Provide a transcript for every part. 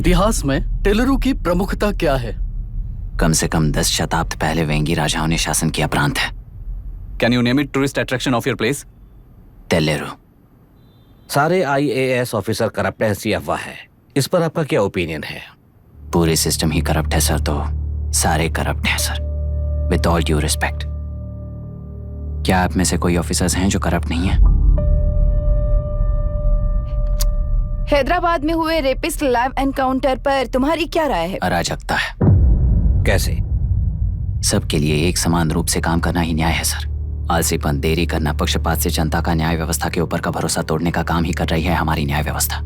इतिहास में टेलरों की प्रमुखता क्या है? कम से कम 10 शताब्द पहले वेंगी राजाओं ने शासन किया प्रांत है। Can you name it tourist attraction of your place? टेलेरो। सारे IAS ऑफिसर करप्ट है, ऐसी अफवाह है। इस पर आपका क्या ओपिनियन है? पूरे सिस्टम ही करप्ट है सर, तो सारे करप्ट हैं sir, with all due respect. क्या आप में से कोई ऑफिसर्स हैं जो करप्ट नहीं है? हैदराबाद में हुए रेपिस्ट लाइव एनकाउंटर पर तुम्हारी क्या राय है? अराजकता है। कैसे? सबके लिए एक समान रूप से काम करना ही न्याय है सर। आलसीपन, देरी करना, पक्षपात से जनता का न्याय व्यवस्था के ऊपर का भरोसा तोड़ने का काम ही कर रही है हमारी न्याय व्यवस्था।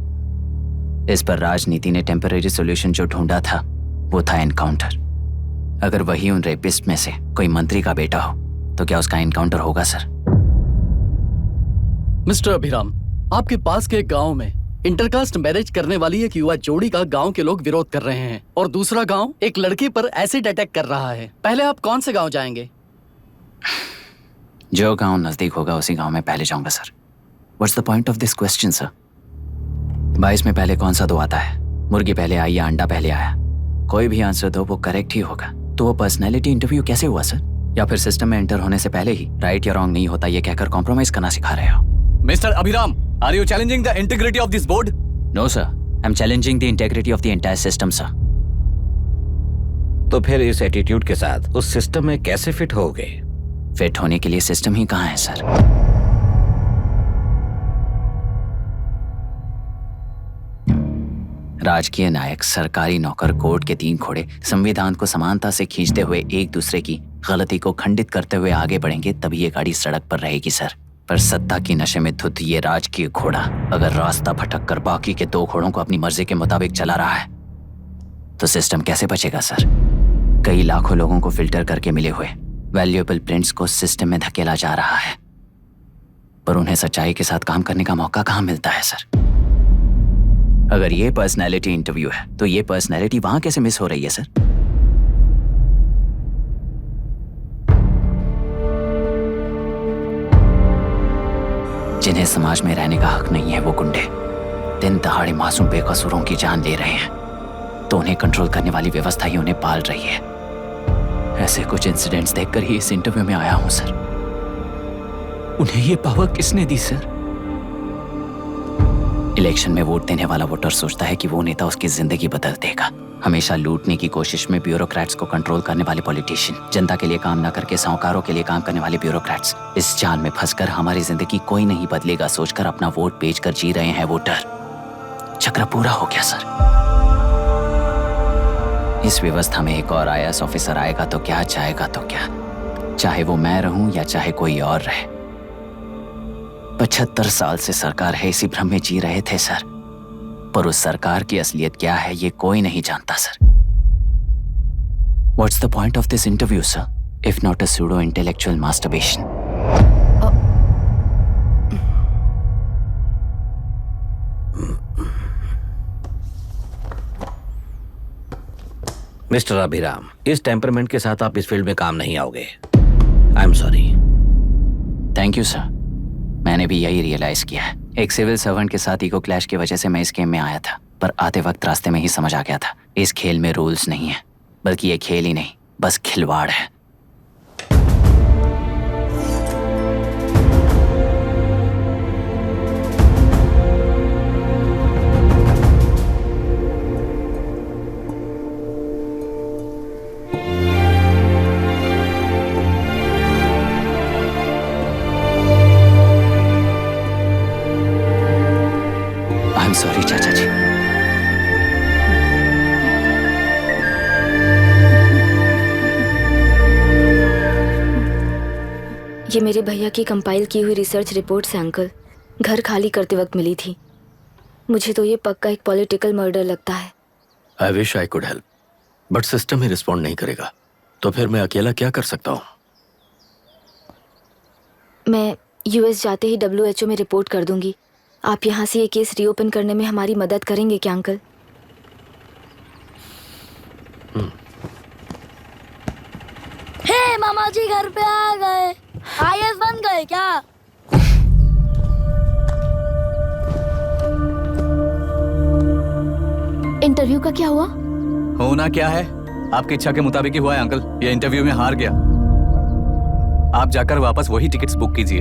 इस पर राजनीति ने टेम्पररी सॉल्यूशन जो ढूंढा था वो था एनकाउंटर। अगर वही उन रेपिस्ट में से कोई मंत्री का बेटा हो तो क्या उसका एनकाउंटर होगा सर? मिस्टर अभिराम, आपके पास के गांव में इंटरकास्ट मैरिज करने वाली एक युवा जोड़ी का गांव के लोग विरोध कर रहे हैं और दूसरा गांव एक लड़के पर एसिड अटैक कर रहा है। पहले आप कौन से गांव जाएंगे? जो गांव नजदीक होगा उसी गांव में पहले जाऊंगा sir. What's the point of this question sir? 22 में पहले कौन सा दो आता है? मुर्गी पहले आई या अंडा पहले आया? कोई भी आंसर दो वो करेक्ट ही होगा। तो वो पर्सनैलिटी इंटरव्यू कैसे हुआ सर? या फिर सिस्टम में एंटर होने से पहले ही राइट या रॉन्ग नहीं होता ये कहकर कॉम्प्रोमाइज करना सिखा रहे हो? Mister Abhiram, are you challenging the integrity of this board? No sir, I am challenging the integrity of the entire system sir. तो फिर इस एटीट्यूड के साथ उस सिस्टम में कैसे फिट होगे? फिट होने के लिए सिस्टम ही कहाँ है सर? राजकीय नायक, सरकारी नौकर, कोर्ट के 3 घोड़े संविधान को समानता से खींचते हुए एक दूसरे की गलती को खंडित करते हुए आगे बढ़ेंगे तभी ये गाड़ी सड़क पर रहेगी सर। पर सत्ता की नशे में धुत ये राजकीय घोड़ा अगर रास्ता भटक कर बाकी के 2 घोड़ों को अपनी मर्जी के मुताबिक चला रहा है तो सिस्टम कैसे बचेगा सर? कई लाखों लोगों को फिल्टर करके मिले हुए वैल्यूएबल प्रिंट्स को सिस्टम में धकेला जा रहा है, पर उन्हें सच्चाई के साथ काम करने का मौका कहाँ मिलता है सर? अगर ये पर्सनैलिटी इंटरव्यू है तो ये पर्सनैलिटी वहां कैसे मिस हो रही है सर? जिन्हें समाज में रहने का हक नहीं है वो गुंडे दिन दहाड़े मासूम बेकसूरों की जान ले रहे हैं, तो उन्हें कंट्रोल करने वाली व्यवस्था ही उन्हें पाल रही है। ऐसे कुछ इंसिडेंट्स देखकर ही इस इंटरव्यू में आया हूं सर। उन्हें ये पावर किसने दी सर? इलेक्शन में वोट देने वाला वोटर सोचता है कि वो नेता उसकी जिंदगी बदल देगा। हमेशा लूटने की कोशिश में ब्यूरोक्रेट्स को कंट्रोल करने वाले पॉलिटिशियन, जनता के लिए काम न करके साहूकारों के लिए काम करने वाले ब्यूरोक्रेट्स, इस जाल में फंसकर हमारी जिंदगी कोई नहीं बदलेगा सोचकर अपना वोट बेचकर जी रहे हैं वोटर। चक्र पूरा हो गया सर। इस व्यवस्था में एक और IAS ऑफिसर आएगा तो क्या, जाएगा तो क्या, चाहे वो मैं रहूं या चाहे कोई और रहे। 75 साल से सरकार है इसी भ्रम में जी रहे थे सर, पर उस सरकार की असलियत क्या है ये कोई नहीं जानता sir. What's the point of this interview, sir, if not a pseudo-intellectual masturbation? Mister Abhiram, इस टेम्परमेंट के साथ आप इस फील्ड में काम नहीं आओगे। आई am sorry. Thank you sir. मैंने भी यही रियलाइज किया है। एक सिविल सर्वेंट के साथ ईगो क्लैश की वजह से मैं इस गेम में आया था, पर आते वक्त रास्ते में ही समझ आ गया था इस खेल में रूल्स नहीं है, बल्कि ये खेल ही नहीं बस खिलवाड़ है। आई एम सॉरी चाचा जी। ये मेरे भैया की कंपाइल की हुई रिसर्च रिपोर्ट से अंकल, घर खाली करते वक्त मिली थी। मुझे तो ये पक्का एक पॉलिटिकल मर्डर लगता है। I wish I could help, but system he respond नहीं करेगा, तो फिर मैं अकेला क्या कर सकता हूँ? मैं US जाते ही WHO में रिपोर्ट कर दूंगी। आप यहाँ से ये केस रीओपन करने में हमारी मदद करेंगे क्या अंकल? हे मामा जी घर पे आ गए। IAS बन गए क्या? इंटरव्यू का क्या हुआ? होना क्या है, आपकी इच्छा के मुताबिक ही हुआ है अंकल। ये इंटरव्यू में हार गया। आप जाकर वापस वही टिकट्स बुक कीजिए।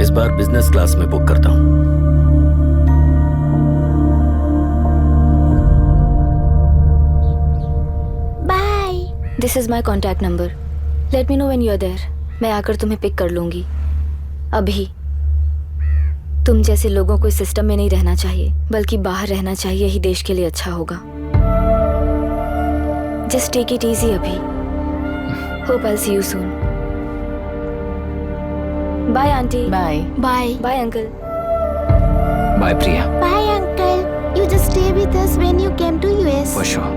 इस बार बिजनेस क्लास में बुक करता हूँ। Bye. This is my contact number. Let me know when you are there. मैं आकर तुम्हें पिक कर लूंगी। अभी तुम जैसे लोगों को इस सिस्टम में नहीं रहना चाहिए, बल्कि बाहर रहना चाहिए, ही देश के लिए अच्छा होगा। जस्ट टेक इट इजी अभी। Hope I see you soon. Bye aunty. Bye. Bye. Bye uncle. Bye Priya. Bye uncle. You just stay with us when you came to US. For sure.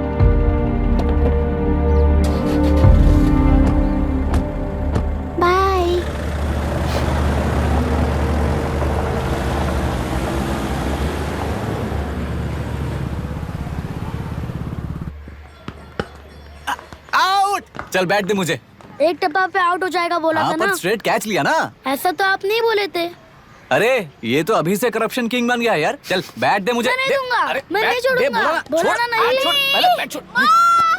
Bye. Out. चल बैठ दे मुझे। एक टप्पा पे out हो जाएगा बोला था हाँ, ना। पर स्ट्रेट कैच लिया ना। ऐसा तो आप नहीं बोले थे। अरे ये तो अभी से करप्शन किंग बन गया है यार। चल बैठ दे मुझे। मैं नहीं दूंगा। अरे, मैं बैठ, नहीं छोड़ूंगा। दे, बोला छोड़, ना नहीं। छोड़, पहले बैठ, छोड़।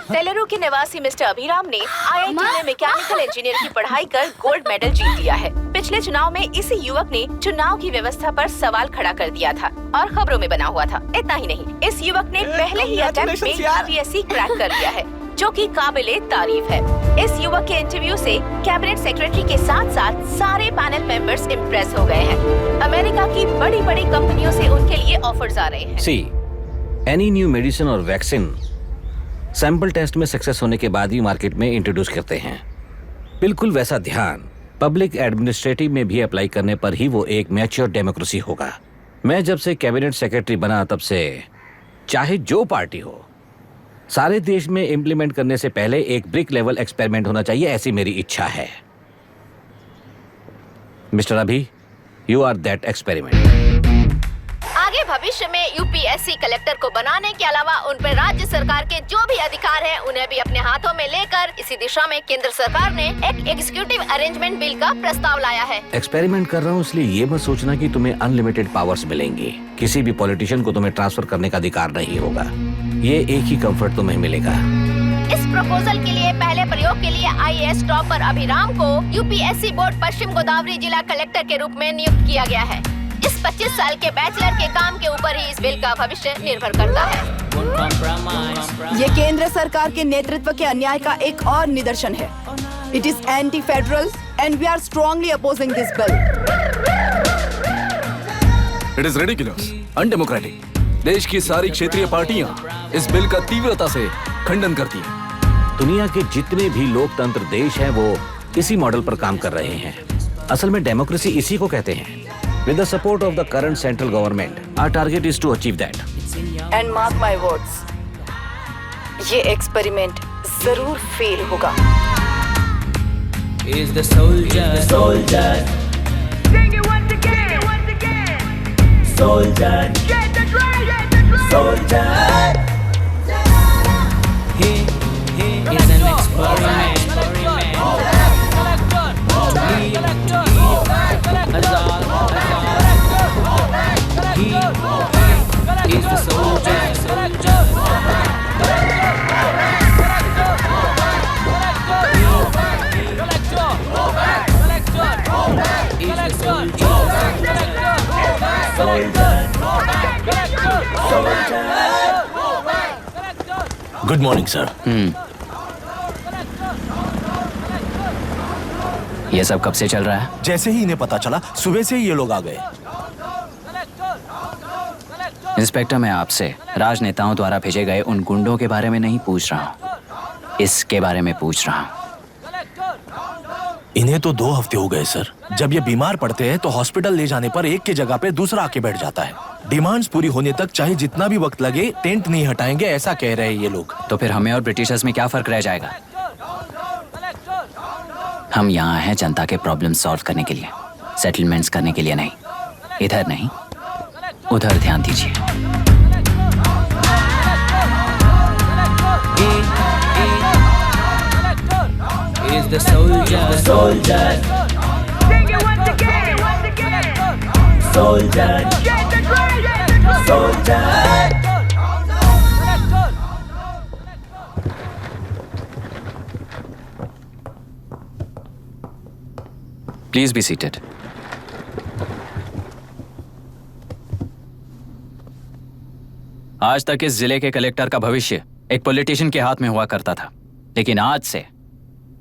सेलेरू के निवासी मिस्टर अभिराम ने आईआईटी में मैकेनिकल इंजीनियर की पढ़ाई कर गोल्ड मेडल जीत लिया है। पिछले चुनाव में इसी युवक ने चुनाव की व्यवस्था पर सवाल खड़ा कर दिया था और खबरों में बना हुआ था। इतना ही नहीं, इस युवक ने पहले ही अटेम्प्ट में यूपीएससी क्रैक कर लिया है, जो कि काबिले तारीफ है। इस युवक के इंटरव्यू से कैबिनेट सेक्रेटरी के साथ साथ सारे पैनल मेंबर्स इम्प्रेस हो गए हैं। अमेरिका की बड़ी बड़ी कंपनियों से उनके लिए ऑफर्स आ रहे हैं। सी एनी न्यू मेडिसिन और वैक्सीन सैंपल टेस्ट में सक्सेस होने के बाद ही मार्केट में इंट्रोड्यूस करते हैं। बिल्कुल वैसा ध्यान पब्लिक एडमिनिस्ट्रेटिव में भी अप्लाई करने पर ही वो एक मैच्योर डेमोक्रेसी होगा। मैं जब से कैबिनेट सेक्रेटरी बना तब से चाहे जो पार्टी हो, सारे देश में इम्प्लीमेंट करने से पहले एक ब्रिक लेवल एक्सपेरिमेंट होना चाहिए, ऐसी मेरी इच्छा है। मिस्टर अभी, यू आर दैट एक्सपेरिमेंट। आगे भविष्य में यूपीएससी कलेक्टर को बनाने के अलावा उन पर राज्य सरकार के जो भी अधिकार हैं, उन्हें भी अपने हाथों में लेकर इसी दिशा में केंद्र सरकार ने एक एग्जीक्यूटिव अरेंजमेंट बिल का प्रस्ताव लाया है। एक्सपेरिमेंट कर रहा हूँ इसलिए ये मत सोचना कि तुम्हें अनलिमिटेड पावर्स मिलेंगे। किसी भी पॉलिटिशियन को तुम्हें ट्रांसफर करने का अधिकार नहीं होगा। ये एक ही कंफर्ट तुम्हें मिलेगा। इस प्रपोजल के लिए पहले प्रयोग के लिए आईएएस टॉपर अभिराम को यूपीएससी बोर्ड पश्चिम गोदावरी जिला कलेक्टर के रूप में नियुक्त किया गया है। इस 25 साल के बैचलर के काम के ऊपर ही इस बिल का भविष्य निर्भर करता है। ये केंद्र सरकार के नेतृत्व के अन्याय का एक और निदर्शन है। It is anti federal and we are strongly opposing this bill. It is ridiculous, undemocratic. देश की सारी क्षेत्रीय पार्टियां इस बिल का तीव्रता से खंडन करती हैं। दुनिया के जितने भी लोकतंत्र देश हैं वो इसी मॉडल पर काम कर रहे हैं। असल में डेमोक्रेसी इसी को कहते हैं। With the support of the current central government, our target is to achieve that. And mark my words, ये एक्सपेरिमेंट जरूर फेल होगा। Is the soldier. Sing it once again. Soldier. Get the drum. Soldier. He is an experiment. He is the soldier. Good morning sir. ये सब कब से चल रहा है? जैसे ही इन्हें पता चला, सुबह से ही ये लोग आ गए। इंस्पेक्टर, मैं आपसे राजनेताओं द्वारा भेजे गए उन गुंडों के बारे में नहीं पूछ रहा हूँ, इसके बारे में पूछ रहा हूँ। इन्हें तो 2 हफ्ते हो गए सर। जब ये बीमार पड़ते हैं तो हॉस्पिटल ले जाने पर एक के जगह पे दूसरा आके बैठ जाता है। डिमांड्स पूरी होने तक चाहे जितना भी वक्त लगे टेंट नहीं हटाएंगे, ऐसा कह रहे हैं ये लोग। तो फिर हमें और ब्रिटिशर्स में क्या फर्क रह जाएगा? हम यहाँ हैं जनता के प्रॉब्लम सॉल्व करने के लिए, सेटलमेंट्स करने के लिए नहीं। इधर नहीं, उधर ध्यान दीजिए। Is the soldier. Sing it once again. Soldier. Get the drum. Soldier. Please be seated. आज तक इस जिले के कलेक्टर का भविष्य एक पॉलिटिशियन के हाथ में हुआ करता था, लेकिन आज से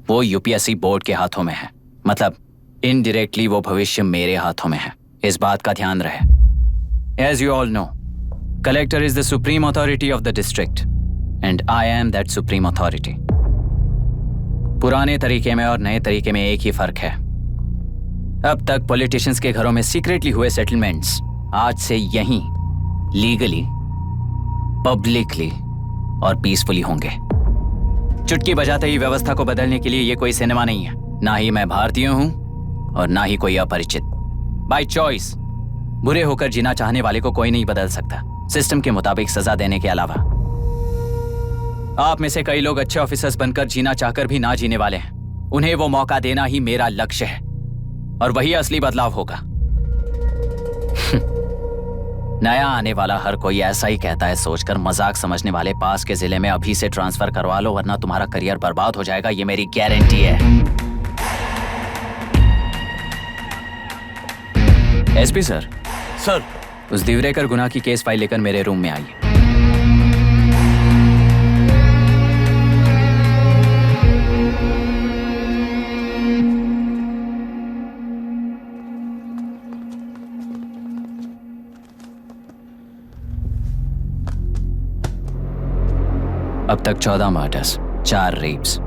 वो यूपीएससी बोर्ड के हाथों में है। मतलब इनडायरेक्टली वो भविष्य मेरे हाथों में है। इस बात का ध्यान रहे। As you all know, collector is the supreme authority of the district and I am that supreme authority. पुराने तरीके में और नए तरीके में एक ही फर्क है। अब तक पॉलिटिशियंस के घरों में सीक्रेटली हुए सेटलमेंट्स आज से यहीं लीगली, पब्लिकली और पीसफुली होंगे। चुटकी बजाते ही व्यवस्था को बदलने के लिए ये कोई सिनेमा नहीं है। ना ही मैं भारतीय हूं और ना ही कोई अपरिचित। बाय चॉइस बुरे होकर जीना चाहने वाले को कोई नहीं बदल सकता, सिस्टम के मुताबिक सजा देने के अलावा। आप में से कई लोग अच्छे ऑफिसर्स बनकर जीना चाहकर भी ना जीने वाले हैं। उन्हें वो मौका देना ही मेरा लक्ष्य है और वही असली बदलाव होगा। नया आने वाला हर कोई ऐसा ही कहता है सोचकर मजाक समझने वाले पास के जिले में अभी से ट्रांसफर करवा लो, वरना तुम्हारा करियर बर्बाद हो जाएगा। ये मेरी गारंटी है। SP sir. सर। उस दिवरेकर गुना की केस फाइल लेकर मेरे रूम में आइए। अब तक 14 मर्डर्स, 4 रेप्स,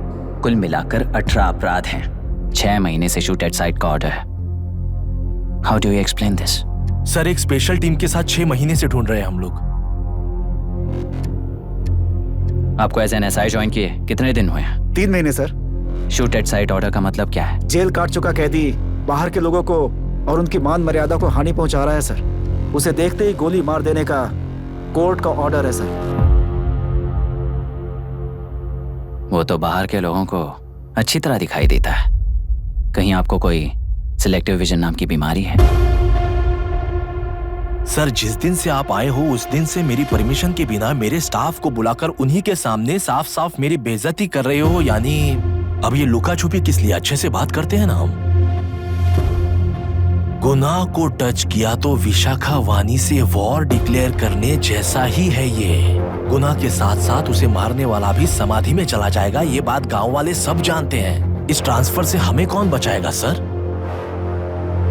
कुल मिलाकर 18 अपराध हैं। 6 महीने से शूट एट साइट का ऑर्डर है। How do you explain this? Sir, एक स्पेशल टीम के साथ 6 महीने से ढूंढ रहे हैं हम लोग। आपको एज एन एसआई ज्वाइन किए कितने दिन हुए हैं? 3 महीने sir. Shoot at site order का मतलब क्या है? जेल काट चुका कैदी बाहर के लोगों को और उनकी मान मर्यादा को हानि पहुंचा रहा है सर। उसे देखते ही गोली मार देने का कोर्ट का ऑर्डर है सर। वो तो बाहर के लोगों को अच्छी तरह दिखाई देता है। कहीं आपको कोई सिलेक्टिव विजन नाम की बीमारी है? सर, जिस दिन से आप आए हो उस दिन से मेरी परमिशन के बिना मेरे स्टाफ को बुलाकर उन्हीं के सामने साफ साफ मेरी बेइज्जती कर रहे हो। यानी अब ये लुका छुपी किस लिए? अच्छे से बात करते हैं ना हम। गुनाह को टच किया तो विशाखा वानी से वॉर डिक्लेयर करने जैसा ही है ये। गुनाह के साथ साथ उसे मारने वाला भी समाधि में चला जाएगा। ये बात गांव वाले सब जानते हैं। इस ट्रांसफर से हमें कौन बचाएगा सर?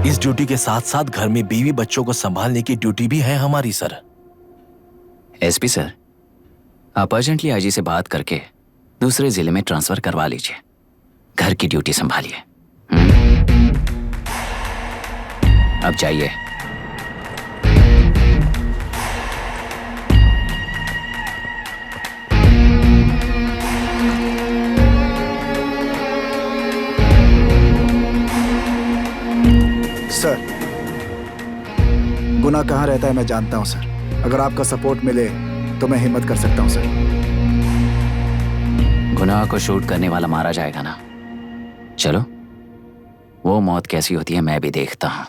इस ड्यूटी के साथ साथ घर में बीवी बच्चों को संभालने की ड्यूटी भी है हमारी सर। एसपी सर, आप अर्जेंटली आईजी से बात करके दूसरे जिले में ट्रांसफर करवा लीजिए। घर की ड्यूटी संभालिए। अब जाइए। सर, गुना कहाँ रहता है मैं जानता हूँ सर। अगर आपका सपोर्ट मिले तो मैं हिम्मत कर सकता हूँ सर। गुनाह को शूट करने वाला मारा जाएगा ना? चलो, वो मौत कैसी होती है मैं भी देखता हूँ।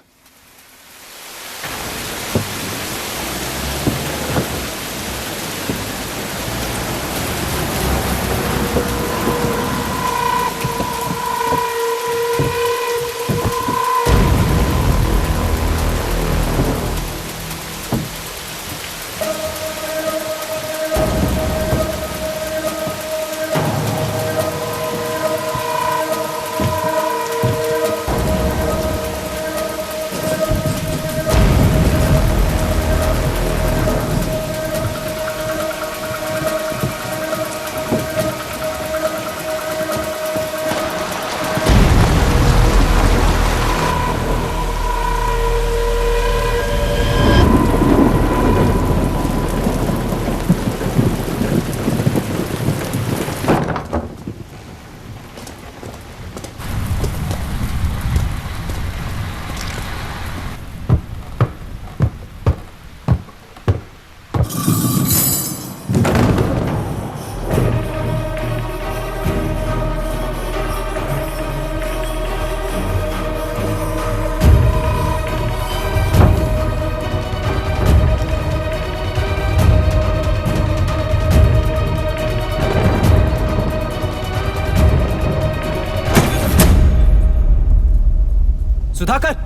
सुधाकर,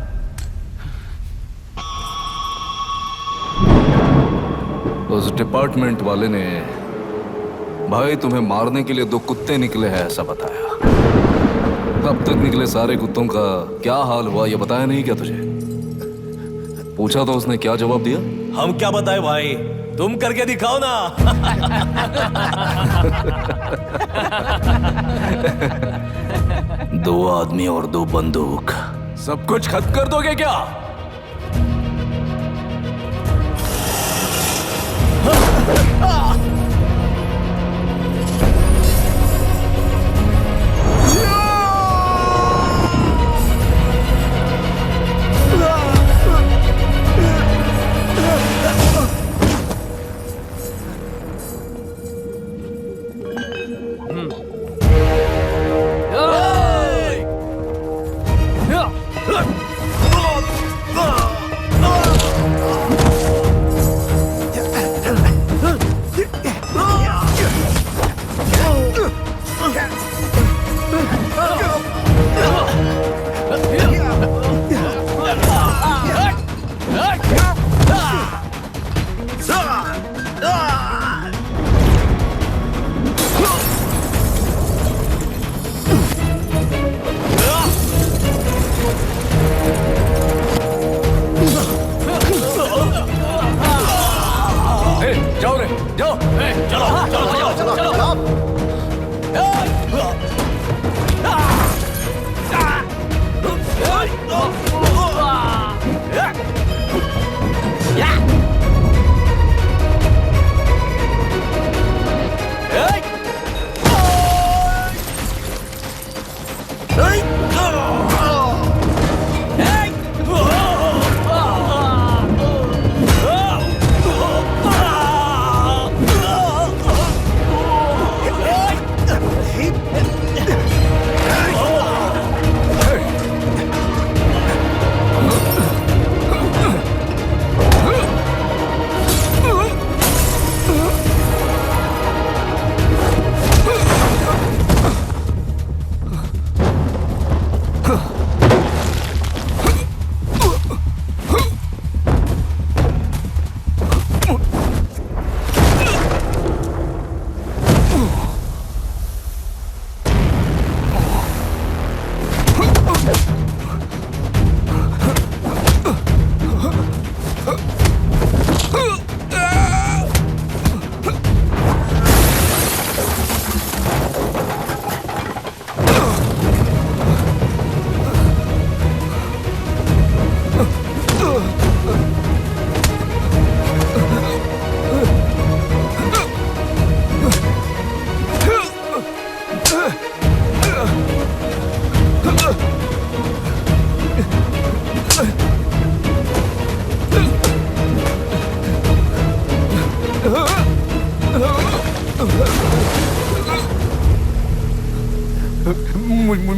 उस डिपार्टमेंट वाले ने भाई तुम्हें मारने के लिए 2 कुत्ते निकले हैं ऐसा बताया। अब तक निकले सारे कुत्तों का क्या हाल हुआ ये बताया नहीं क्या तुझे? पूछा तो उसने क्या जवाब दिया? हम क्या बताए भाई, तुम करके दिखाओ ना। 2 आदमी और 2 बंदूक, सब कुछ खत्म कर दोगे क्या? जाओ रे, जाओ। चलो।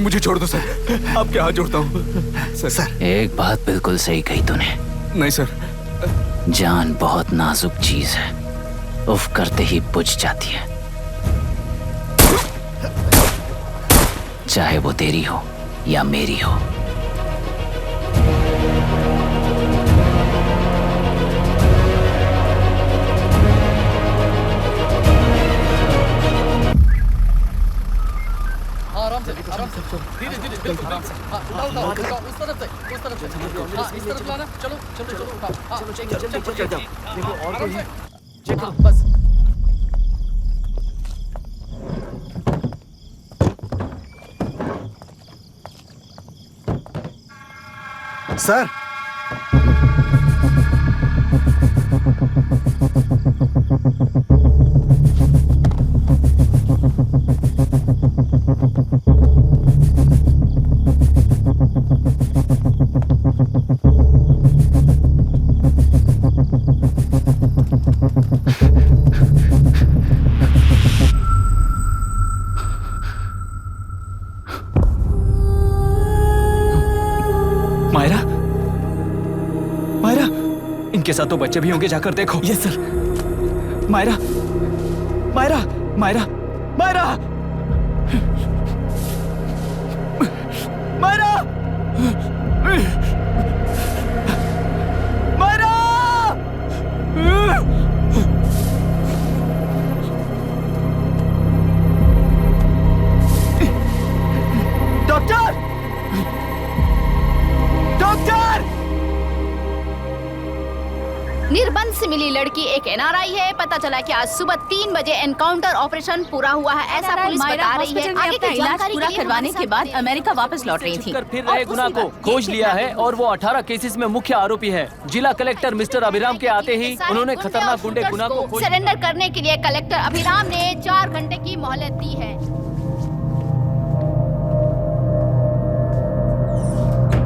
मुझे छोड़ दो सर, आपके हाथ जोड़ता हूँ सर। एक बात बिल्कुल सही कही तूने। नहीं सर, जान बहुत नाजुक चीज है, उफ करते ही बुझ जाती है, चाहे वो तेरी हो या मेरी हो। आराम से धीरे धीरे आराम से। उठाओ उस तरफ से हाँ इस तरफ लाना। चलो चलो देखो और कोई चेक करो बस। सर मायरा, मायरा, इनके साथ तो बच्चे भी होंगे, जाकर देखो। Yes sir. Myra, Myra, Myra, Myra, Myra, Myra! Doctor! Doctor! निर्बंध से मिली लड़की एक एनआरआई है। पता चला कि आज सुबह 3 बजे एनकाउंटर ऑपरेशन पूरा हुआ है, ऐसा पुलिस बता रही है। आगे की इलाज जानकारी पूरा के लिए करवाने के बाद अमेरिका वापस लौट रही थी। फिर रहे गुना को खोज लिया है और वो 18 केसेस में मुख्य आरोपी है। जिला कलेक्टर मिस्टर अभिराम के आते ही उन्होंने खतरनाक गुंडे गुना को खोज सरेंडर करने के लिए कलेक्टर अभिराम ने 4 घंटे की मोहलत दी है।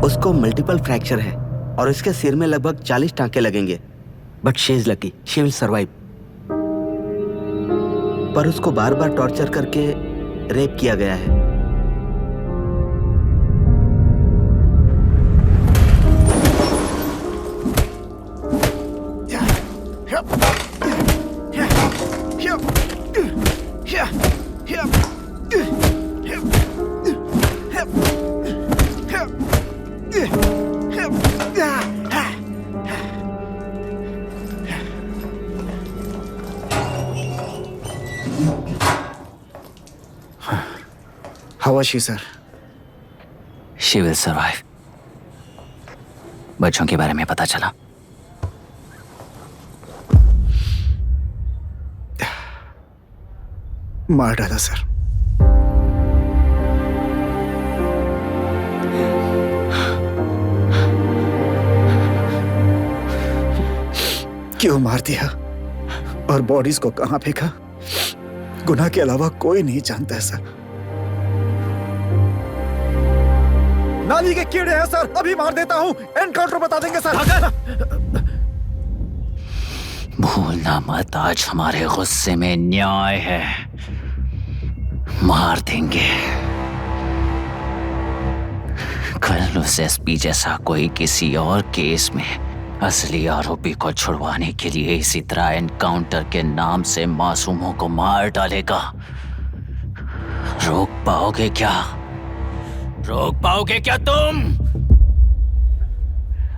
उसको मल्टीपल फ्रैक्चर है और इसके सिर में लगभग 40 टांके लगेंगे, but she is lucky, she will survive. पर उसको बार बार टॉर्चर करके रेप किया गया है। How was she, sir? She will survive. बच्चों के बारे में पता चला? मार डाला सर। क्यों मार दिया और बॉडीज को कहां फेंका, गुनाह के अलावा कोई नहीं जानता है सर। नाली के कीड़े हैं सर, अभी मार देता हूं, एनकाउंटर बता देंगे सर। भूलना मत, आज हमारे गुस्से में न्याय है, मार देंगे। कल उस एसपी जैसा कोई किसी और केस में असली आरोपी को छुड़वाने के लिए इसी तरह एनकाउंटर के नाम से मासूमों को मार डालेगा। रोक पाओगे क्या? रोक पाओगे क्या तुम?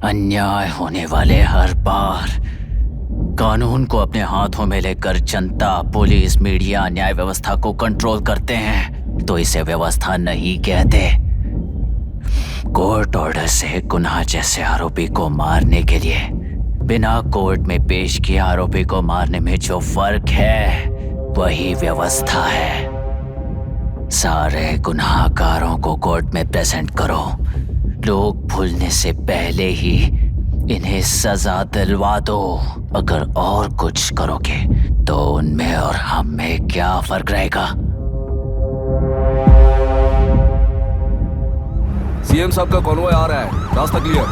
अन्याय होने वाले हर बार कानून को अपने हाथों में लेकर जनता, पुलिस, मीडिया, न्याय व्यवस्था को कंट्रोल करते हैं तो इसे व्यवस्था नहीं कहते। कोर्ट ऑर्डर से गुनाह जैसे आरोपी को मारने के लिए बिना कोर्ट में पेश किए आरोपी को मारने में जो फर्क है वही व्यवस्था है। सारे गुनाहगारों को कोर्ट में प्रेजेंट करो, लोग भूलने से पहले ही इन्हें सजा दिलवा दो। अगर और कुछ करोगे तो उनमें और हम में क्या फर्क रहेगा? सीएम साहब का कॉन्वॉय आ रहा है, रास्ता क्लियर।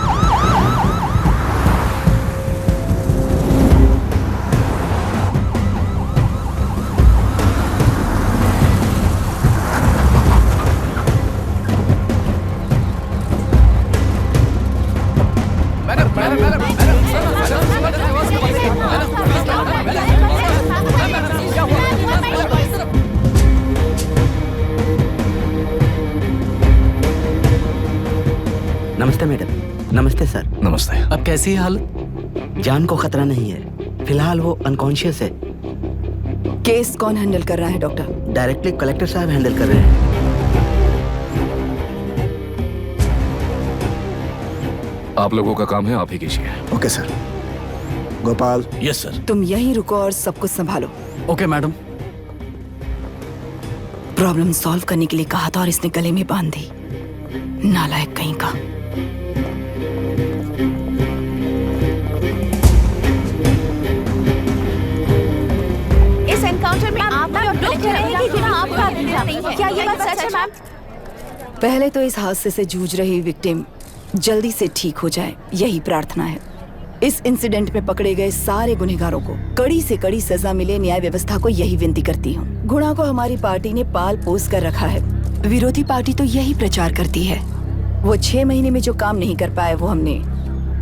नमस्ते मैडम। नमस्ते सर। नमस्ते। अब कैसी है हालत? जान को खतरा नहीं है, फिलहाल वो अनकॉन्शियस है। केस कौन हैंडल कर रहा है डॉक्टर? डायरेक्टली कलेक्टर साहब हैंडल कर रहे हैं। आप लोगों का काम है, आप ही कीजिए। Okay sir. Gopal. Yes sir. तुम यहीं रुको और सब कुछ संभालो। Okay madam. प्रॉब्लम सॉल्व करने के लिए कहा था और इसने गले में बांध दी, नालायक कहीं का। इस एनकाउंटर में आपका और कलेक्टर अभिराम के नाम आपका अभिराम नहीं है। क्या ये बात सच है मैम? पहले तो इस हादसे से जूझ रही विक्टिम जल्दी से ठीक हो जाए, यही प्रार्थना है। इस इंसिडेंट में पकड़े गए सारे गुनहगारों को कड़ी से कड़ी सजा मिले, न्याय व्यवस्था को यही विनती करती हूँ। गुणा को हमारी पार्टी ने पाल पोस कर रखा है, विरोधी पार्टी तो यही प्रचार करती है। वो 6 महीने में जो काम नहीं कर पाए वो हमने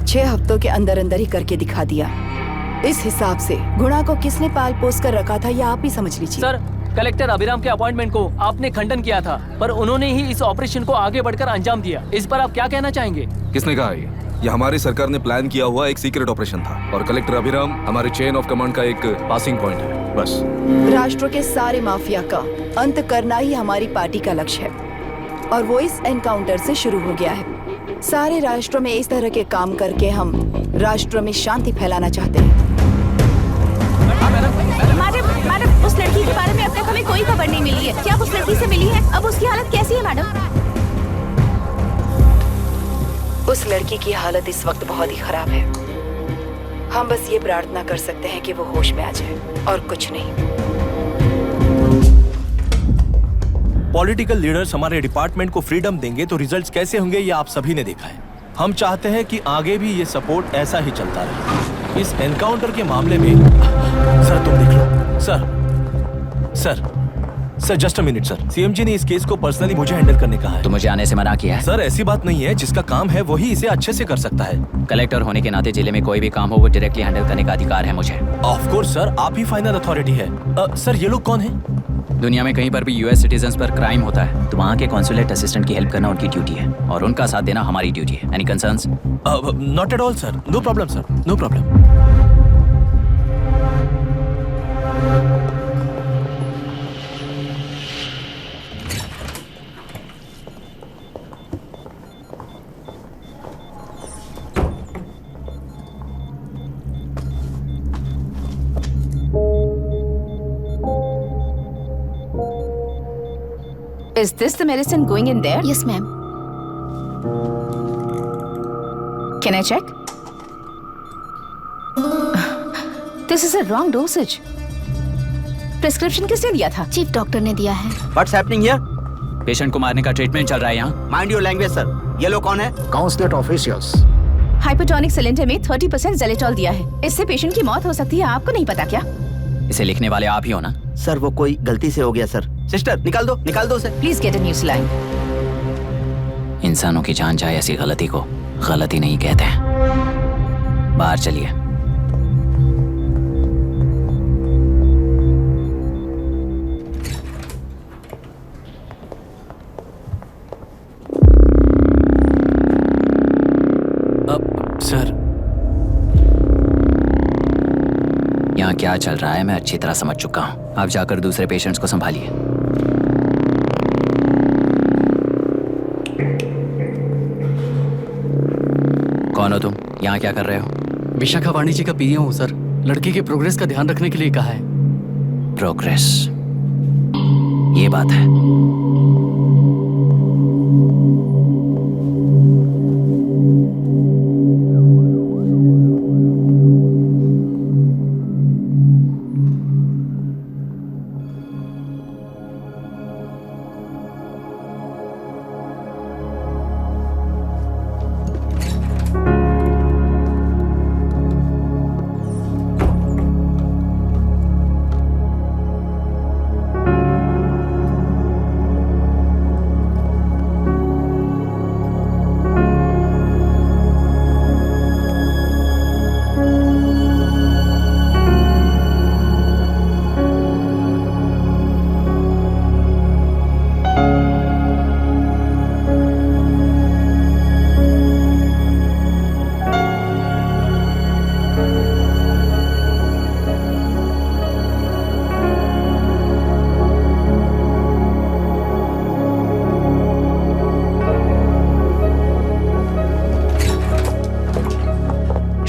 6 हफ्तों के अंदर अंदर ही करके दिखा दिया। इस हिसाब से गुणा को किसने पाल पोस कर रखा था, ये आप ही समझ लीजिए। सर, कलेक्टर अभिराम के अपॉइंटमेंट को आपने खंडन किया था, पर उन्होंने ही इस ऑपरेशन को आगे बढ़कर अंजाम दिया। इस पर आप क्या कहना चाहेंगे? किसने कहा ये हमारी सरकार ने प्लान किया हुआ एक सीक्रेट ऑपरेशन था और कलेक्टर अभिराम हमारे चेन ऑफ कमांड का एक पासिंग पॉइंट है, बस। राष्ट्र के सारे माफिया का अंत करना ही हमारी पार्टी का लक्ष्य है और वो इस एनकाउंटर से शुरू हो गया है। सारे राष्ट्रों में इस तरह के काम करके हम राष्ट्र में शांति फैलाना चाहते हैं। मैडम, उस लड़की के बारे में अब तक हमें कोई खबर नहीं मिली है। क्या आप उस लड़की से मिली है? अब उसकी हालत कैसी है मैडम? उस लड़की की हालत इस वक्त बहुत ही खराब है। हम बस ये प्रार्थना कर सकते हैं कि वो होश में आ जाए और कुछ नहीं। पॉलिटिकल लीडर्स हमारे डिपार्टमेंट को फ्रीडम देंगे तो रिजल्ट्स कैसे होंगे ये आप सभी ने देखा है। हम चाहते हैं कि आगे भी ये सपोर्ट ऐसा ही चलता रहे। इस एनकाउंटर के मामले में सर तुम देख लो। Sir just a minute sir. CMG ने इस केस को पर्सनली मुझे हैंडल करने कहा है। तो मुझे आने से मना किया है? सर ऐसी बात नहीं है, जिसका काम है वही इसे अच्छे से कर सकता है। कलेक्टर होने के नाते जिले में कोई भी काम हो वो डायरेक्टली हैंडल करने का अधिकार है मुझे। ऑफ कोर्स सर, आप ही फाइनल अथॉरिटी है। सर ये लोग कौन है? दुनिया में कहीं पर भी यूएस सिटीजन्स पर क्राइम होता है तो वहाँ के कॉन्सुलेट असिस्टेंट की हेल्प करना उनकी ड्यूटी है और उनका साथ देना हमारी ड्यूटी है। Any concerns? Not at all sir, no problem sir, no problem. Is this the medicine going in there? Yes, ma'am. Can I check? This is a wrong dosage. Prescription किसने दिया था? चीफ डॉक्टर ने दिया है। What's happening here? Patient को मारने का treatment चल रहा है यहाँ। Mind your language, sir. ये लोग कौन है? Consulate officials. हाइपोटोनिक सिलेंडर में 30% जेलेटॉल दिया है। इससे पेशेंट की मौत हो सकती है। आपको नहीं पता क्या? इसे लिखने वाले आप ही हो ना? सर वो कोई गलती से हो गया सर। सिस्टर निकाल दो उसे। Please get a new saline. इंसानों की जान जाए ऐसी गलती को गलती नहीं कहते हैं। बाहर चलिए। सर यहाँ क्या चल रहा है मैं अच्छी तरह समझ चुका हूँ। आप जाकर दूसरे पेशेंट्स को संभालिए। कौन हो तुम? यहाँ क्या कर रहे हो? विशाखा वाणिज्य का पीएम हूँ सर। लड़की के प्रोग्रेस का ध्यान रखने के लिए कहा है। प्रोग्रेस, ये बात है।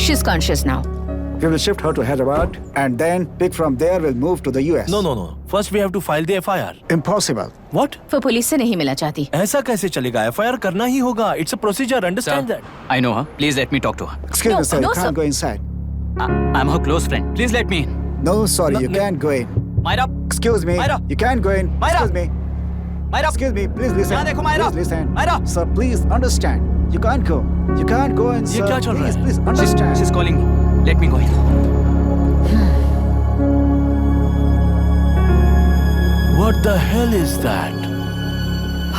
She's conscious now. We will shift her to Hyderabad and then pick from there we'll move to the US. No. First we have to file the FIR. Impossible. What? वो पुलिस से नहीं मिलना चाहती। ऐसा कैसे चलेगा? FIR करना ही होगा. It's a procedure. Understand that? I know her. Please let me talk to her. Excuse me, sir. You can't go inside. I'm her close friend. Please let me in. No, sorry, you can't go in. Myra. Excuse me. Myra. You can't go in. Myra. Excuse me. Myra. Excuse me. Please listen. यहाँ देखो Myra. Please listen. Myra. Sir, please understand. You can't go. You can't go in, ये sir. क्या चल रहा है? Please understand. She's calling me. Let me go in. What the hell is that?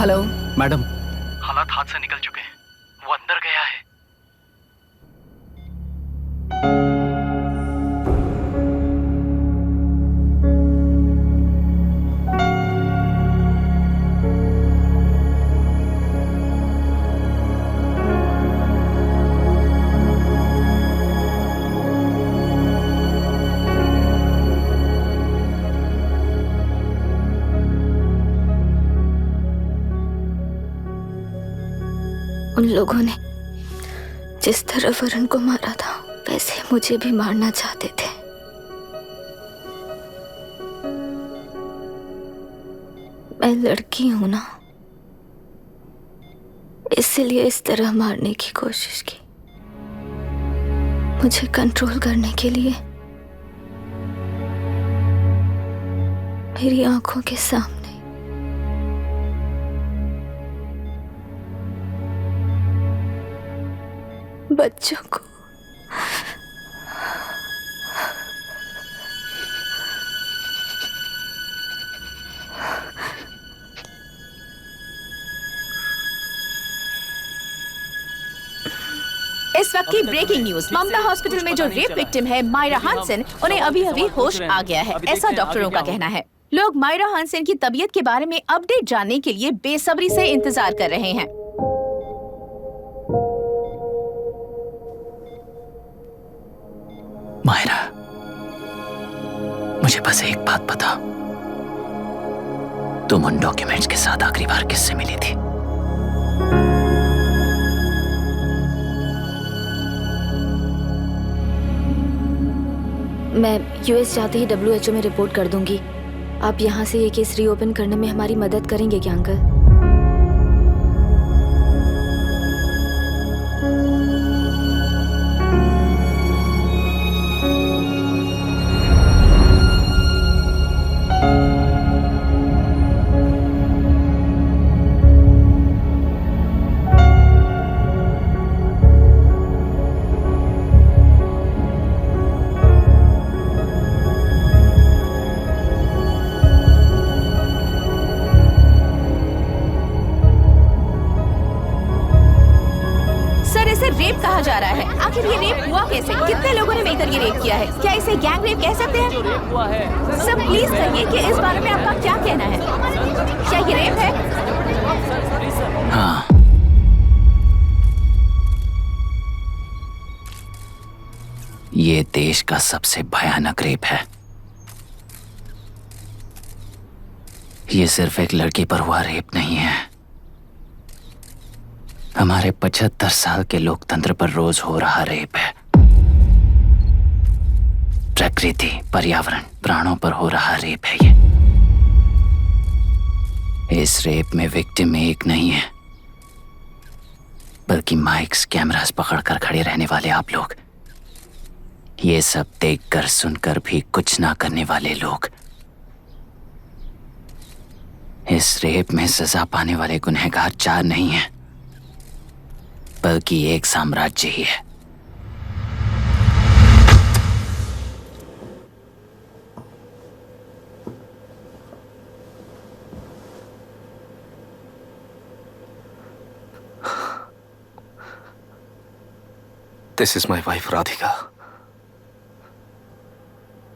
Hello madam, हालात हाथ से निकल चुके हैं। वो अंदर गया है। उन लोगों ने जिस तरह वरुण को मारा था वैसे मुझे भी मारना चाहते थे। मैं लड़की हूं ना, इसलिए इस तरह मारने की कोशिश की। मुझे कंट्रोल करने के लिए मेरी आंखों के सामने बच्चों को इस वक्त की ब्रेकिंग न्यूज, ममता हॉस्पिटल में जो रेप विक्टिम है मायरा हानसन, उन्हें अभी अभी होश आ गया है, ऐसा डॉक्टरों का कहना है। लोग मायरा हानसन की तबीयत के बारे में अपडेट जानने के लिए बेसब्री से इंतजार कर रहे हैं। मायरा, मुझे बस एक बात बता, तुम उन डॉक्यूमेंट्स के साथ आखिरी बार किससे मिली थी? मैं यूएस जाते ही WHO में रिपोर्ट कर दूंगी। आप यहाँ से ये केस रीओपन करने में हमारी मदद करेंगे क्या अंकल? कहा जा रहा है, आखिर ये रेप हुआ कैसे? कितने लोगों ने मिलकर ये रेप किया है? क्या इसे गैंग रेप कह सकते हैं? सर प्लीज कहिए कि इस बारे में आपका क्या कहना है? क्या ये रेप है? हाँ, ये देश का सबसे भयानक रेप है। ये सिर्फ एक लड़की पर हुआ रेप नहीं है, हमारे 75 साल के लोकतंत्र पर रोज हो रहा रेप है। प्रकृति, पर्यावरण, प्राणों पर हो रहा रेप है ये। इस रेप में विक्टिम एक नहीं है, बल्कि माइक्स, कैमरास पकड़कर खड़े रहने वाले आप लोग, ये सब देखकर सुनकर भी कुछ ना करने वाले लोग। इस रेप में सजा पाने वाले गुनहगार 4 नहीं हैं, बल्कि एक साम्राज्य ही है। This is my wife Radhika.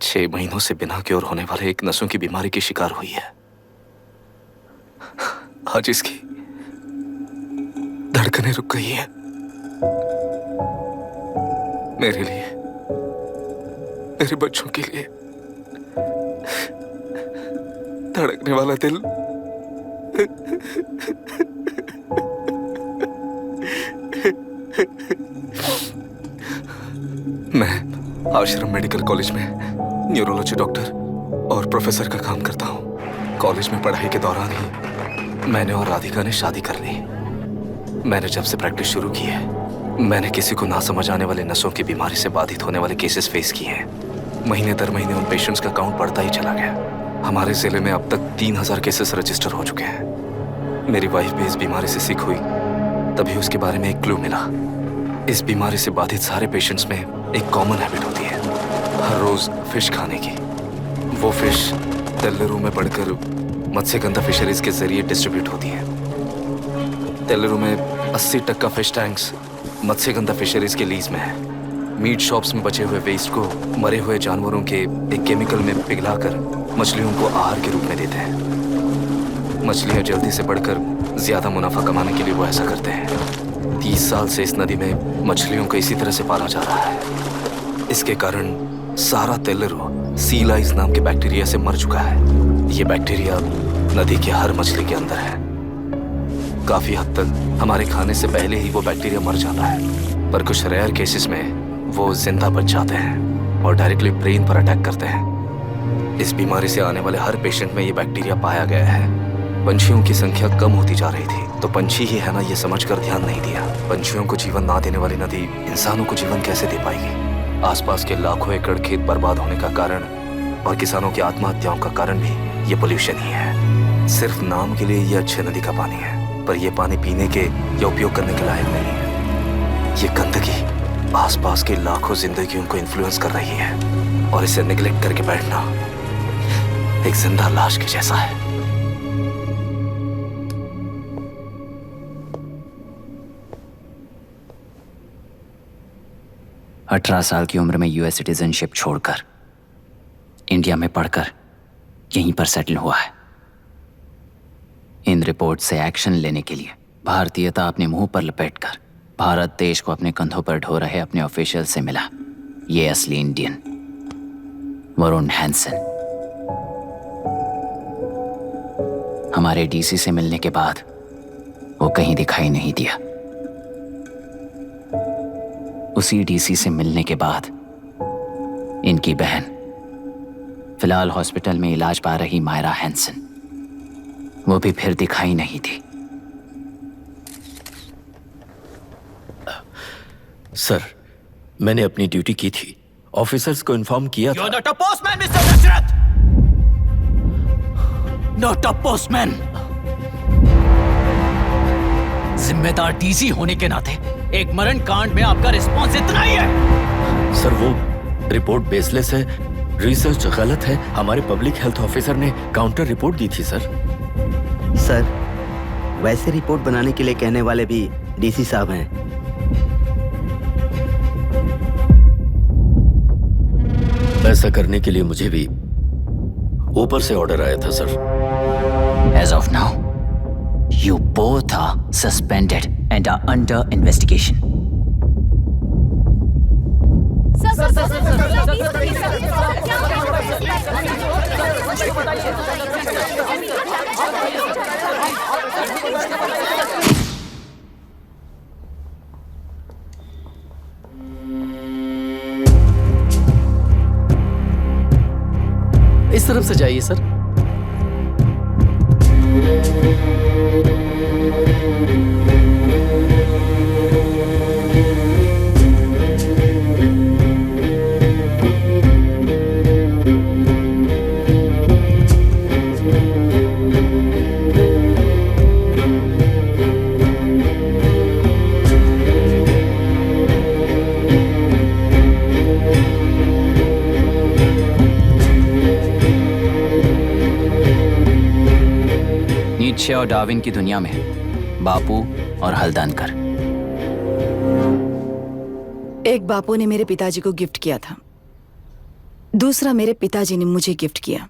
6 महीनों से बिना क्योर होने वाले एक नसों की बीमारी की शिकार हुई है। आज इसकी धड़कनें रुक गई है। मेरे लिए, मेरे बच्चों के लिए धड़कने वाला दिल मैं आश्रम मेडिकल कॉलेज में न्यूरोलॉजी डॉक्टर और प्रोफेसर का काम करता हूँ। कॉलेज में पढ़ाई के दौरान ही मैंने और राधिका ने शादी कर ली। मैंने जब से प्रैक्टिस शुरू की है, मैंने किसी को ना समझ आने वाले नसों की बीमारी से बाधित होने वाले केसेस फेस किए हैं। महीने दर महीने उन पेशेंट्स का काउंट बढ़ता ही चला गया। हमारे जिले में अब तक 3000 केसेस रजिस्टर हो चुके हैं। मेरी वाइफ भी इस बीमारी से सिक हुई, तभी उसके बारे में एक क्लू मिला। इस बीमारी से बाधित सारे पेशेंट्स में एक कॉमन हैबिट होती है, हर रोज फिश खाने की। वो फिश तेल्लेरू में बढ़कर मत्स्यगंधा फिशरीज के जरिए डिस्ट्रीब्यूट होती है। तेल्लेरू में 80% फिश टैंक्स मत्स्यगंधा फिशरीज के लीज में है। मीट शॉप्स में बचे हुए वेस्ट को मरे हुए जानवरों के एक केमिकल में पिघलाकर मछलियों को आहार के रूप में देते हैं। मछलियां जल्दी से बढ़कर ज्यादा मुनाफा कमाने के लिए वो ऐसा करते हैं। 30 साल से इस नदी में मछलियों को इसी तरह से पाला जा रहा है। इसके कारण सारा तेल्लेरू सी लाइस नाम के बैक्टीरिया से मर चुका है। ये बैक्टीरिया नदी की हर मछली के अंदर है। काफी हद तक हमारे खाने से पहले ही वो बैक्टीरिया मर जाता है, पर कुछ रेयर केसेस में वो जिंदा बच जाते हैं और डायरेक्टली ब्रेन पर अटैक करते हैं। इस बीमारी से आने वाले हर पेशेंट में ये बैक्टीरिया पाया गया है। पंछियों की संख्या कम होती जा रही थी, तो पंछी ही है ना ये समझकर ध्यान नहीं दिया। पंछियों को जीवन ना देने वाली नदी इंसानों को जीवन कैसे दे पाएगी? आसपास के लाखों एकड़ खेत बर्बाद होने का कारण और किसानों की आत्महत्याओं का कारण भी ये पोल्यूशन ही है। सिर्फ नाम के लिए ये अच्छे नदी का पानी है, पर ये पानी पीने के या उपयोग करने के लायक नहीं है। ये गंदगी आसपास के लाखों जिंदगियों को इन्फ्लुएंस कर रही है और इसे निगलेक्ट करके बैठना एक जिंदा लाश के जैसा है। अठारह साल की उम्र में यूएस सिटीजनशिप छोड़कर इंडिया में पढ़कर यहीं पर सेटल हुआ है। इन रिपोर्ट से एक्शन लेने के लिए भारतीयता अपने मुंह पर लपेटकर भारत देश को अपने कंधों पर ढो रहे अपने ऑफिशियल से मिला ये असली इंडियन वरुण हैंसन। हमारे डीसी से मिलने के बाद वो कहीं दिखाई नहीं दिया। उसी डीसी से मिलने के बाद इनकी बहन फिलहाल हॉस्पिटल में इलाज पा रही मायरा हैंसन, वो भी फिर दिखाई नहीं थी। सर, मैंने अपनी ड्यूटी की थी, ऑफिसर्स को इन्फॉर्म किया था। You're not a postman, Mr. Dashrath! Not a postman! जिम्मेदार डीसी होने के नाते एक मरण कांड में आपका रिस्पॉन्स इतना ही है। सर, वो रिपोर्ट बेसलेस है, रिसर्च गलत है। हमारे पब्लिक हेल्थ ऑफिसर ने काउंटर रिपोर्ट दी थी सर। सर, वैसे रिपोर्ट बनाने के लिए कहने वाले भी डीसी साहब हैं। ऐसा करने के लिए मुझे भी ऊपर से ऑर्डर आया था sir. As of now, you both are suspended and are under investigation. इस तरफ से जाइए सर। नीत्शे और डार्विन की दुनिया में बापू और हल्दनकर। एक बापू ने मेरे पिताजी को गिफ्ट किया था, दूसरा मेरे पिताजी ने मुझे गिफ्ट किया।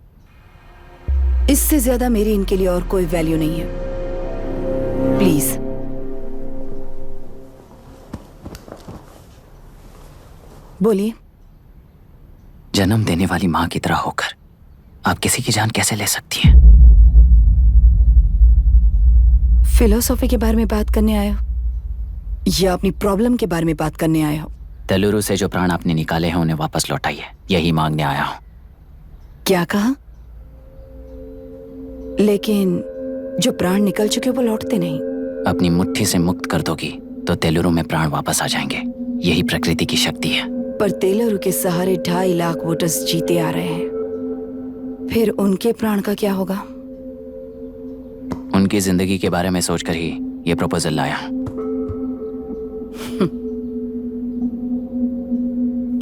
इससे ज्यादा मेरी इनके लिए और कोई वैल्यू नहीं है। प्लीज बोलिए। जन्म देने वाली मां की तरह होकर आप किसी की जान कैसे ले सकती हैं? फिलोसॉफी के बारे में बात करने आए हो या अपनी प्रॉब्लम के बारे में बात करने आए हो? तेलुरु से जो प्राण आपने निकाले हैं उन्हें वापस लौटाइए, यही मांगने आया हूं। क्या कहा? लेकिन जो प्राण निकल चुके वो लौटते नहीं। अपनी मुट्ठी से मुक्त कर दोगी तो तेलुरु में प्राण वापस आ जाएंगे, यही प्रकृति की शक्ति है। पर तेलुरु के सहारे 2.5 लाख वोटर्स जीते आ रहे हैं, फिर उनके प्राण का क्या होगा? उनकी जिंदगी के बारे में सोचकर ही ये प्रपोजल लाया।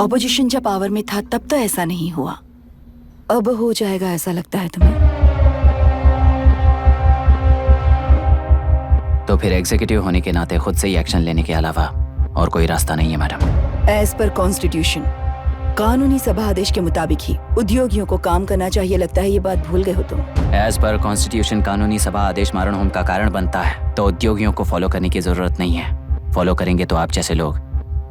ऑपोजिशन जब पावर में था तब तो ऐसा नहीं हुआ, अब हो जाएगा ऐसा लगता है तुम्हें? तो फिर एग्जीक्यूटिव होने के नाते खुद से ही एक्शन लेने के अलावा और कोई रास्ता नहीं है मैडम। एज पर कॉन्स्टिट्यूशन, कानूनी सभा आदेश के मुताबिक ही उद्योगियों को काम करना चाहिए। लगता है ये बात भूल गए हो तुम। एज पर कॉन्स्टिट्यूशन कानूनी सभा आदेश मारण होम का कारण बनता है, तो उद्योगियों को फॉलो करने की जरूरत नहीं है। फॉलो करेंगे तो आप जैसे लोग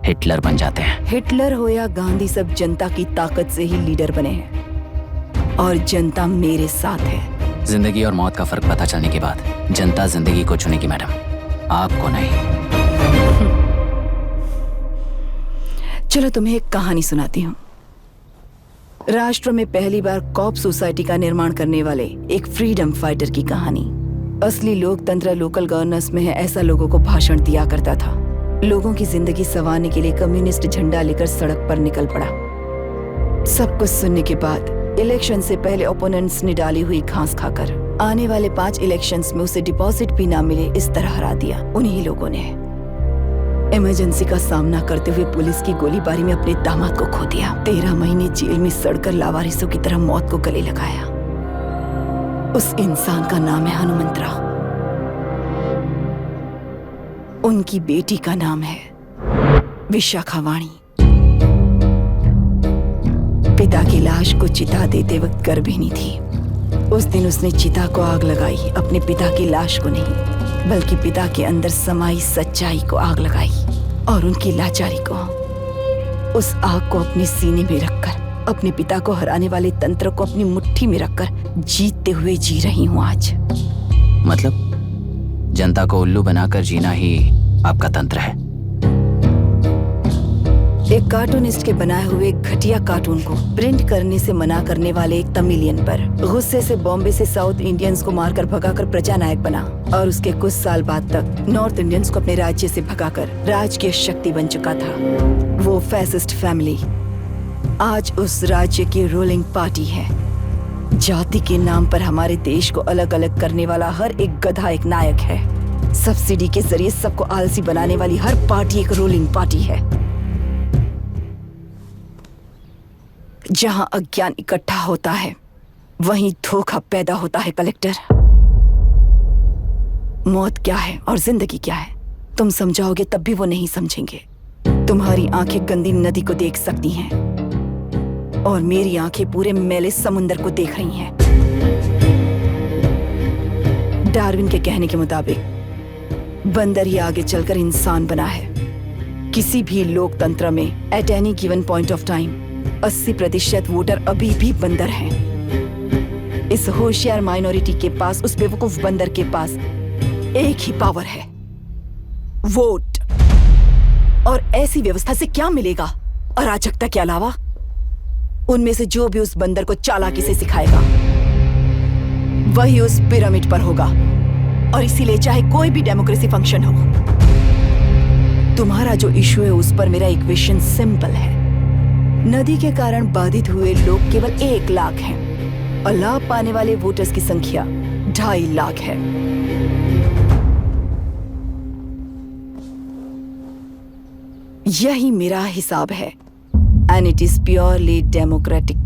हिटलर बन जाते हैं। हिटलर हो या गांधी, सब जनता की ताकत से ही लीडर बने हैं और जनता मेरे साथ है। जिंदगी और मौत का फर्क पता चलने के बाद जनता जिंदगी को चुनेगी मैडम, आपको नहीं। चलो तुम्हें एक कहानी सुनाती हूँ। राष्ट्र में पहली बार कॉप सोसाइटी का निर्माण करने वाले एक फ्रीडम फाइटर की कहानी। असली लोकतंत्र लोकल गवर्नेंस में है, ऐसा लोगों को भाषण दिया करता था। लोगों की जिंदगी संवारने के लिए कम्युनिस्ट झंडा लेकर सड़क पर निकल पड़ा। सब कुछ सुनने के बाद इलेक्शन से पहले ओपोनेंट्स ने डाली हुई घास खाकर आने वाले 5 इलेक्शंस में उसे डिपॉजिट भी ना मिले इस तरह हरा दिया। उन्हीं लोगों ने इमरजेंसी का सामना करते हुए पुलिस की गोलीबारी में अपने दामाद को खो दिया। 13 महीने जेल में सड़कर लावारिसों की तरह मौत को गले लगाया। उस इंसान का नाम है हनुमंतराव। उनकी बेटी का नाम है विशाखावाणी। पिता की लाश को चिता देते वक्त गर्भिणी थी। उस दिन उसने चिता को आग लगाई, अपने पिता की लाश को नहीं बल्कि पिता के अंदर समाई सच्चाई को आग लगाई और उनकी लाचारी को। उस आग को अपने सीने में रखकर अपने पिता को हराने वाले तंत्र को अपनी मुट्ठी में रखकर जीतते हुए जी रही हूँ आज। मतलब जनता को उल्लू बनाकर जीना ही आपका तंत्र है? एक कार्टूनिस्ट के बनाए हुए घटिया कार्टून को प्रिंट करने से मना करने वाले एक तमिलियन पर गुस्से से बॉम्बे से साउथ इंडियंस को मारकर भगाकर प्रजानायक बना और उसके कुछ साल बाद तक नॉर्थ इंडियंस को अपने राज्य से भगाकर राजकीय शक्ति बन चुका था। वो फैसिस्ट फैमिली आज उस राज्य की रूलिंग पार्टी है। जाति के नाम पर हमारे देश को अलग अलग करने वाला हर एक गधा एक नायक है। सब्सिडी के जरिए सबको आलसी बनाने वाली हर पार्टी एक रूलिंग पार्टी है। जहां अज्ञान इकट्ठा होता है वहीं धोखा पैदा होता है। कलेक्टर, मौत क्या है और जिंदगी क्या है तुम समझाओगे तब भी वो नहीं समझेंगे। तुम्हारी आंखें गंदी नदी को देख सकती हैं और मेरी आंखें पूरे मैले समुंदर को देख रही हैं। डार्विन के कहने के मुताबिक बंदर ही आगे चलकर इंसान बना है। किसी भी लोकतंत्र में at any given point of time 80% voter अभी भी बंदर हैं। इस होशियार माइनॉरिटी के पास, उस बेवकूफ बंदर के पास एक ही पावर है, वोट। और ऐसी व्यवस्था से क्या मिलेगा अराजकता के अलावा? उनमें से जो भी उस बंदर को चालाकी से सिखाएगा वही उस पिरामिड पर होगा। और इसीलिए चाहे कोई भी डेमोक्रेसी फंक्शन हो, तुम्हारा जो इशू है उस पर मेरा इक्वेशन सिंपल है। नदी के कारण बाधित हुए लोग केवल 1 लाख हैं और लाभ पाने वाले वोटर्स की संख्या 2.5 लाख है। यही मेरा हिसाब है and it is purely democratic.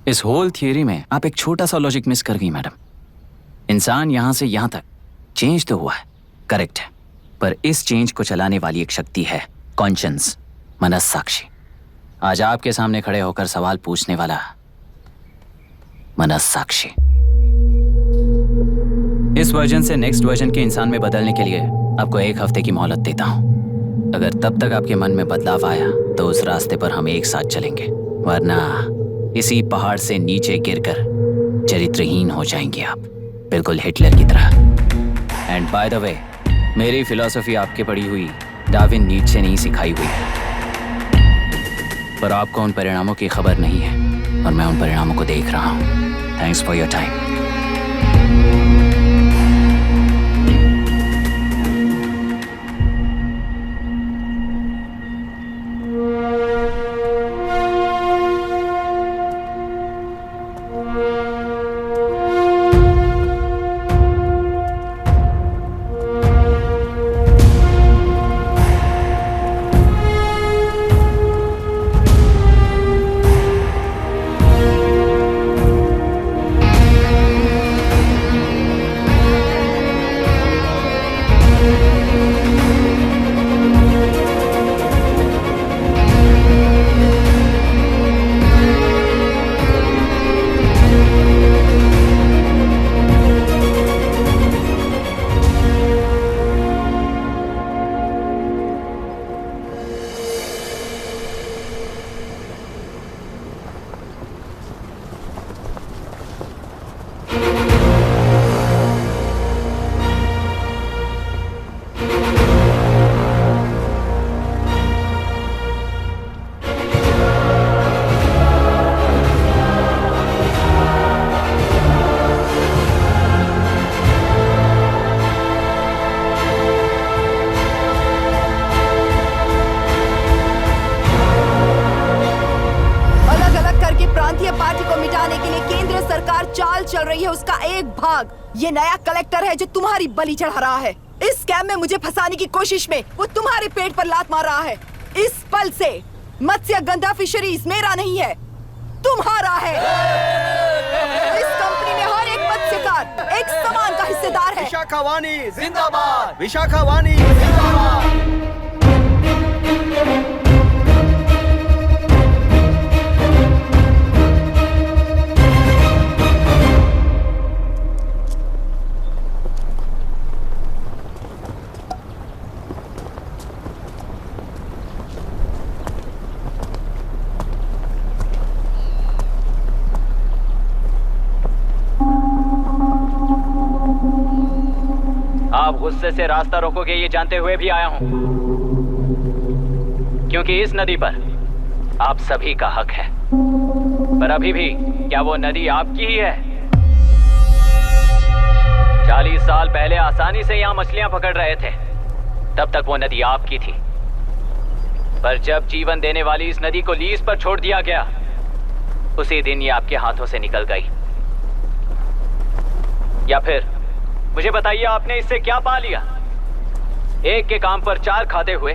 इस होल थियरी में आप एक छोटा सा लॉजिक मिस कर गई मैडम। इंसान यहां से यहां तक चेंज तो हुआ है, करेक्ट है, पर इस चेंज को चलाने वाली एक शक्ति है कॉन्शियंस, मनस्साक्षी। आज आपके सामने खड़े होकर सवाल पूछने वाला मनस्साक्षी। इस वर्जन से नेक्स्ट वर्जन के इंसान में बदलने के लिए आपको 1 हफ्ते की मोहलत देता हूं। अगर तब तक आपके मन में बदलाव आया तो उस रास्ते पर हम एक साथ चलेंगे, वरना इसी पहाड़ से नीचे गिरकर चरित्रहीन हो जाएंगे आप, बिल्कुल हिटलर की तरह। एंड बाय द वे, मेरी फिलॉसफी आपके पढ़ी हुई डार्विन नीचे नहीं सिखाई हुई है, पर आपको उन परिणामों की खबर नहीं है और मैं उन परिणामों को देख रहा हूं। Thanks for your time. चल रही है उसका एक भाग ये नया कलेक्टर है जो तुम्हारी बलि चढ़ा रहा है। इस स्कैम में मुझे फंसाने की कोशिश में वो तुम्हारे पेट पर लात मार रहा है। इस पल से मत्स्य गंधा फिशरीज मेरा नहीं है, तुम्हारा है। इस कंपनी में हर एक मत्स्यकार एक समान का हिस्सेदार है। विशाखावाणी जिंदाबाद, विशाखावाणी जिंदाबाद। आप गुस्से से रास्ता रोकोगे ये जानते हुए भी आया हूं, क्योंकि इस नदी पर आप सभी का हक है। पर अभी भी क्या वो नदी आपकी ही है? 40 साल पहले आसानी से यहां मछलियां पकड़ रहे थे, तब तक वो नदी आपकी थी। पर जब जीवन देने वाली इस नदी को लीज पर छोड़ दिया गया, उसी दिन ये आपके हाथों से निकल गई। या फिर मुझे बताइए, आपने इससे क्या पा लिया? एक के काम पर चार खाते हुए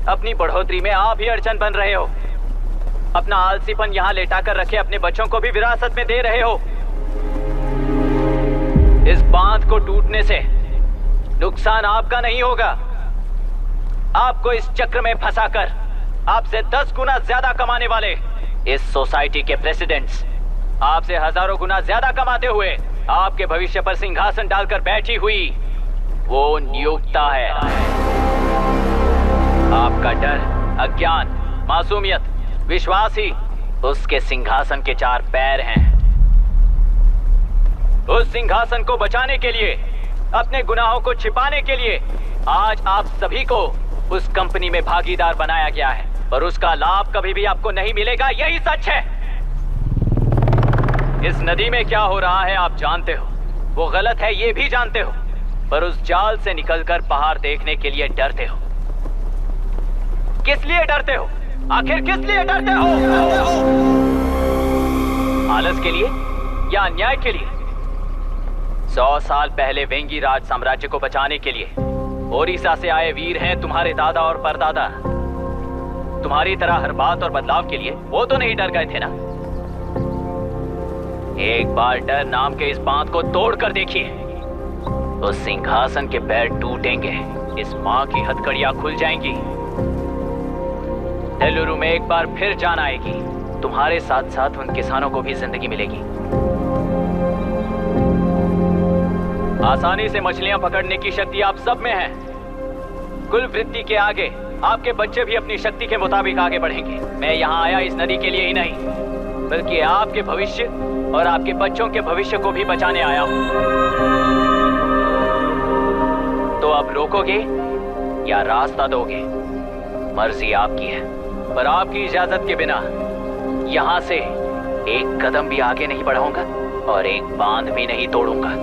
अपनी बढ़ोतरी में आप ही अड़चन बन रहे हो। अपना आलसीपन यहाँ लेटा कर रखे अपने बच्चों को भी विरासत में दे रहे हो। इस बांध को टूटने से नुकसान आपका नहीं होगा, आपको इस चक्र में फंसाकर आपसे 10 गुना ज्यादा कमाने वाले इस सोसाइटी के प्रेसिडेंट्स आपसे हजारों गुना ज्यादा कमाते हुए आपके भविष्य पर सिंहासन डालकर बैठी हुई वो नियोक्ता है। आपका डर, अज्ञान, मासूमियत, विश्वास ही उसके सिंहासन के 4 पैर हैं। उस सिंहासन को बचाने के लिए, अपने गुनाहों को छिपाने के लिए आज आप सभी को उस कंपनी में भागीदार बनाया गया है, और उसका लाभ कभी भी आपको नहीं मिलेगा। यही सच है। इस नदी में क्या हो रहा है आप जानते हो, वो गलत है ये भी जानते हो, पर उस जाल से निकलकर पहाड़ देखने के लिए डरते हो। किस लिए डरते हो? आखिर किस लिए डरते हो? आलस के लिए या अन्याय के लिए? 100 साल पहले वेंगी राज साम्राज्य को बचाने के लिए ओडिशा से आए वीर हैं तुम्हारे दादा और परदादा। तुम्हारी तरह हर बात और बदलाव के लिए वो तो नहीं डर गए थे ना। एक बार डर नाम के इस बांध को तोड़ कर देखिए, उस सिंहासन के पैर टूटेंगे, इस माँ की हथकड़ियां खुल जाएंगी। नेल्लूरू में एक बार फिर जान आएगी, तुम्हारे साथ साथ उन किसानों को भी जिंदगी मिलेगी। आसानी से मछलियां पकड़ने की शक्ति आप सब में है। कुल वृत्ति के आगे आपके बच्चे भी अपनी शक्ति के मुताबिक आगे बढ़ेंगे। मैं यहाँ आया इस नदी के लिए ही नहीं, बल्कि आपके भविष्य और आपके बच्चों के भविष्य को भी बचाने आया हूँ। तो अब रोकोगे या रास्ता दोगे, मर्जी आपकी है, पर आपकी इजाजत के बिना यहाँ से एक कदम भी आगे नहीं बढ़ाऊंगा और एक बांध भी नहीं तोड़ूंगा।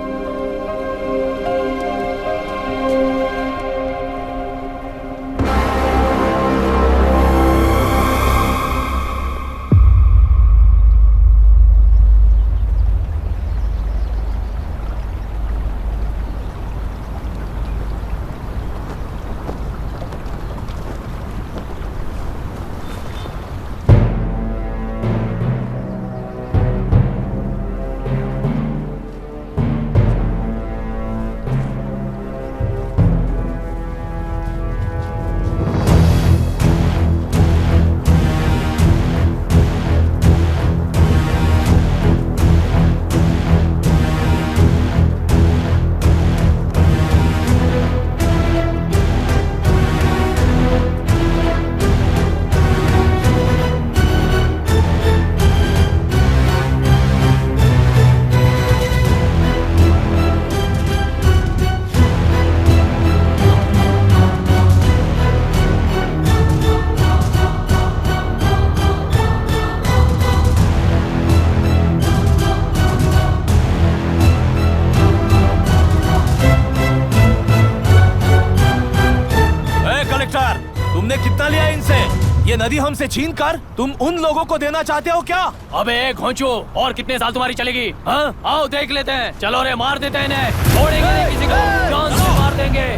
ये नदी हमसे छीन कर तुम उन लोगों को देना चाहते हो क्या? अबे घोंचो, और कितने साल तुम्हारी चलेगी? हाँ, आओ देख लेते हैं। चलो रे, मार देते हैं इन्हें। छोड़ेंगे नहीं किसी को, जान से मार देंगे।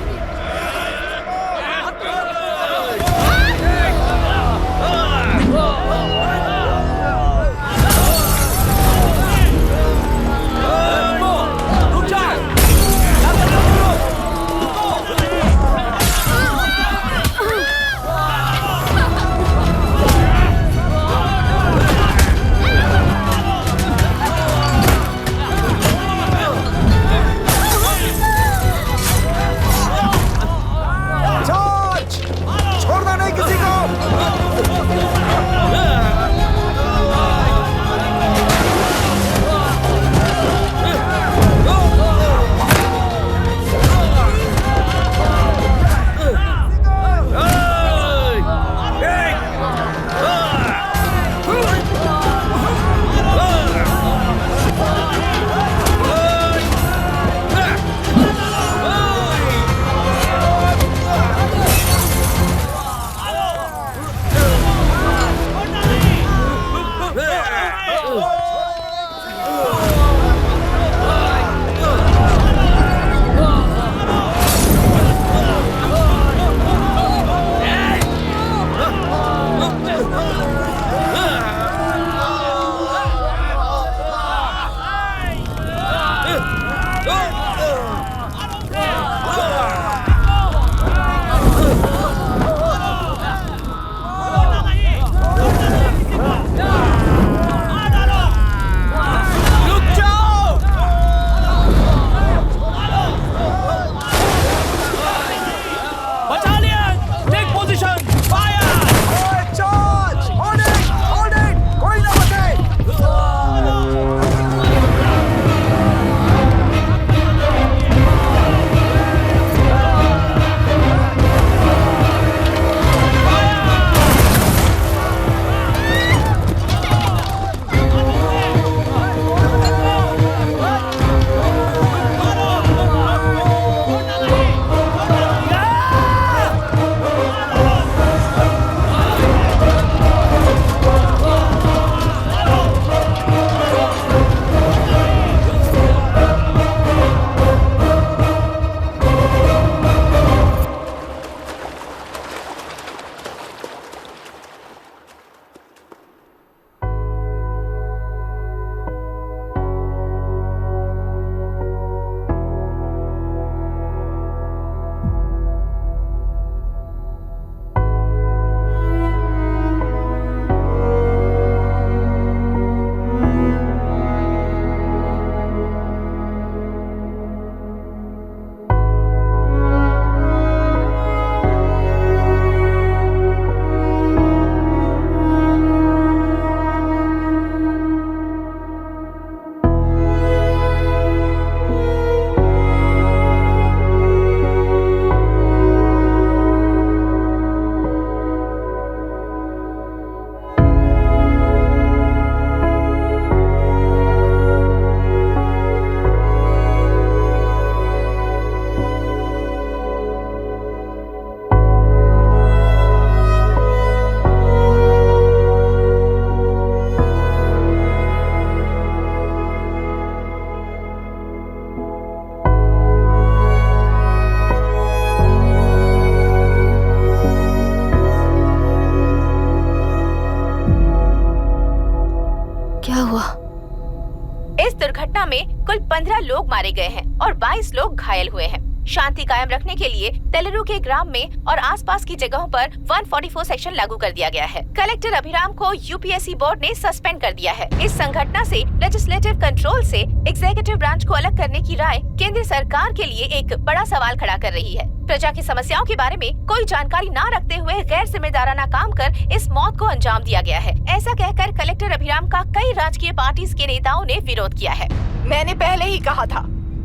दुर्घटना में कुल 15 लोग मारे गए हैं और 22 लोग घायल हुए हैं। शांति कायम रखने के लिए तेलुरु के ग्राम में और आसपास की जगहों पर 144 सेक्शन लागू कर दिया गया है। कलेक्टर अभिराम को यूपीएससी बोर्ड ने सस्पेंड कर दिया है। इस संघटना से लेजिस्लेटिव कंट्रोल से एग्जीक्यूटिव ब्रांच को अलग करने की राय केंद्र सरकार के लिए एक बड़ा सवाल खड़ा कर रही है। प्रजा की समस्याओं के बारे में कोई जानकारी न रखते हुए गैर जिम्मेदाराना काम कर इस मौत को अंजाम दिया गया है। ऐसा कहकर कलेक्टर अभिराम का कई राजकीय पार्टीज के नेताओं ने विरोध किया है। मैंने पहले ही कहा था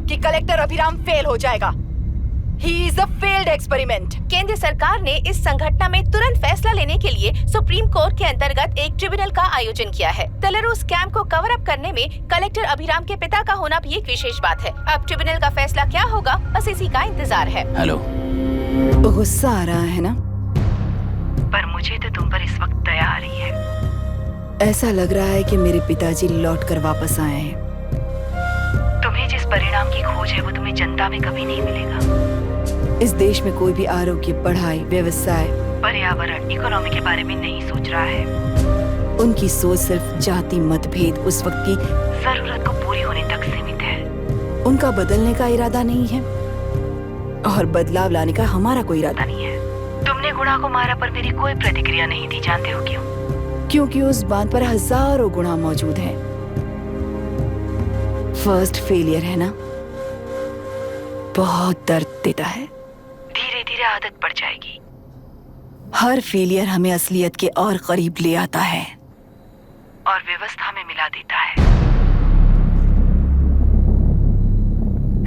कि कलेक्टर अभिराम फेल हो जाएगा। He is a failed experiment. केंद्र सरकार ने इस संघटना में तुरंत फैसला लेने के लिए सुप्रीम कोर्ट के अंतर्गत एक ट्रिब्यूनल का आयोजन किया है। तेलुरु स्कैम को कवर अप करने में कलेक्टर अभिराम के पिता का होना भी एक विशेष बात है। अब ट्रिब्यूनल का फैसला क्या होगा, बस इसी का इंतजार है। हेलो, गुस्सा आ रहा है ना? पर मुझे तो तुम पर इस वक्त दया आ रही है। ऐसा लग रहा है कि मेरे पिताजी लौट कर वापस आए हैं। तुम्हें जिस परिणाम की खोज है वो तुम्हें जनता में कभी नहीं मिलेगा। इस देश में कोई भी आरोग्य, पढ़ाई, व्यवसाय, पर्यावरण, इकोनॉमी के बारे में नहीं सोच रहा है। उनकी सोच सिर्फ जाति मतभेद उस वक्त की जरूरत को पूरी होने तक सीमित है। उनका बदलने का इरादा नहीं है और बदलाव लाने का हमारा कोई इरादा नहीं है। तुमने गुणा को मारा पर मेरी कोई प्रतिक्रिया नहीं दी, जानते हो क्यों? क्योंकि उस बांध पर हजारों गुणा मौजूद हैं। फर्स्ट फेलियर है ना, बहुत दर्द देता है। धीरे धीरे आदत पड़ जाएगी। हर फेलियर हमें असलियत के और करीब ले आता है और व्यवस्था में मिला देता है।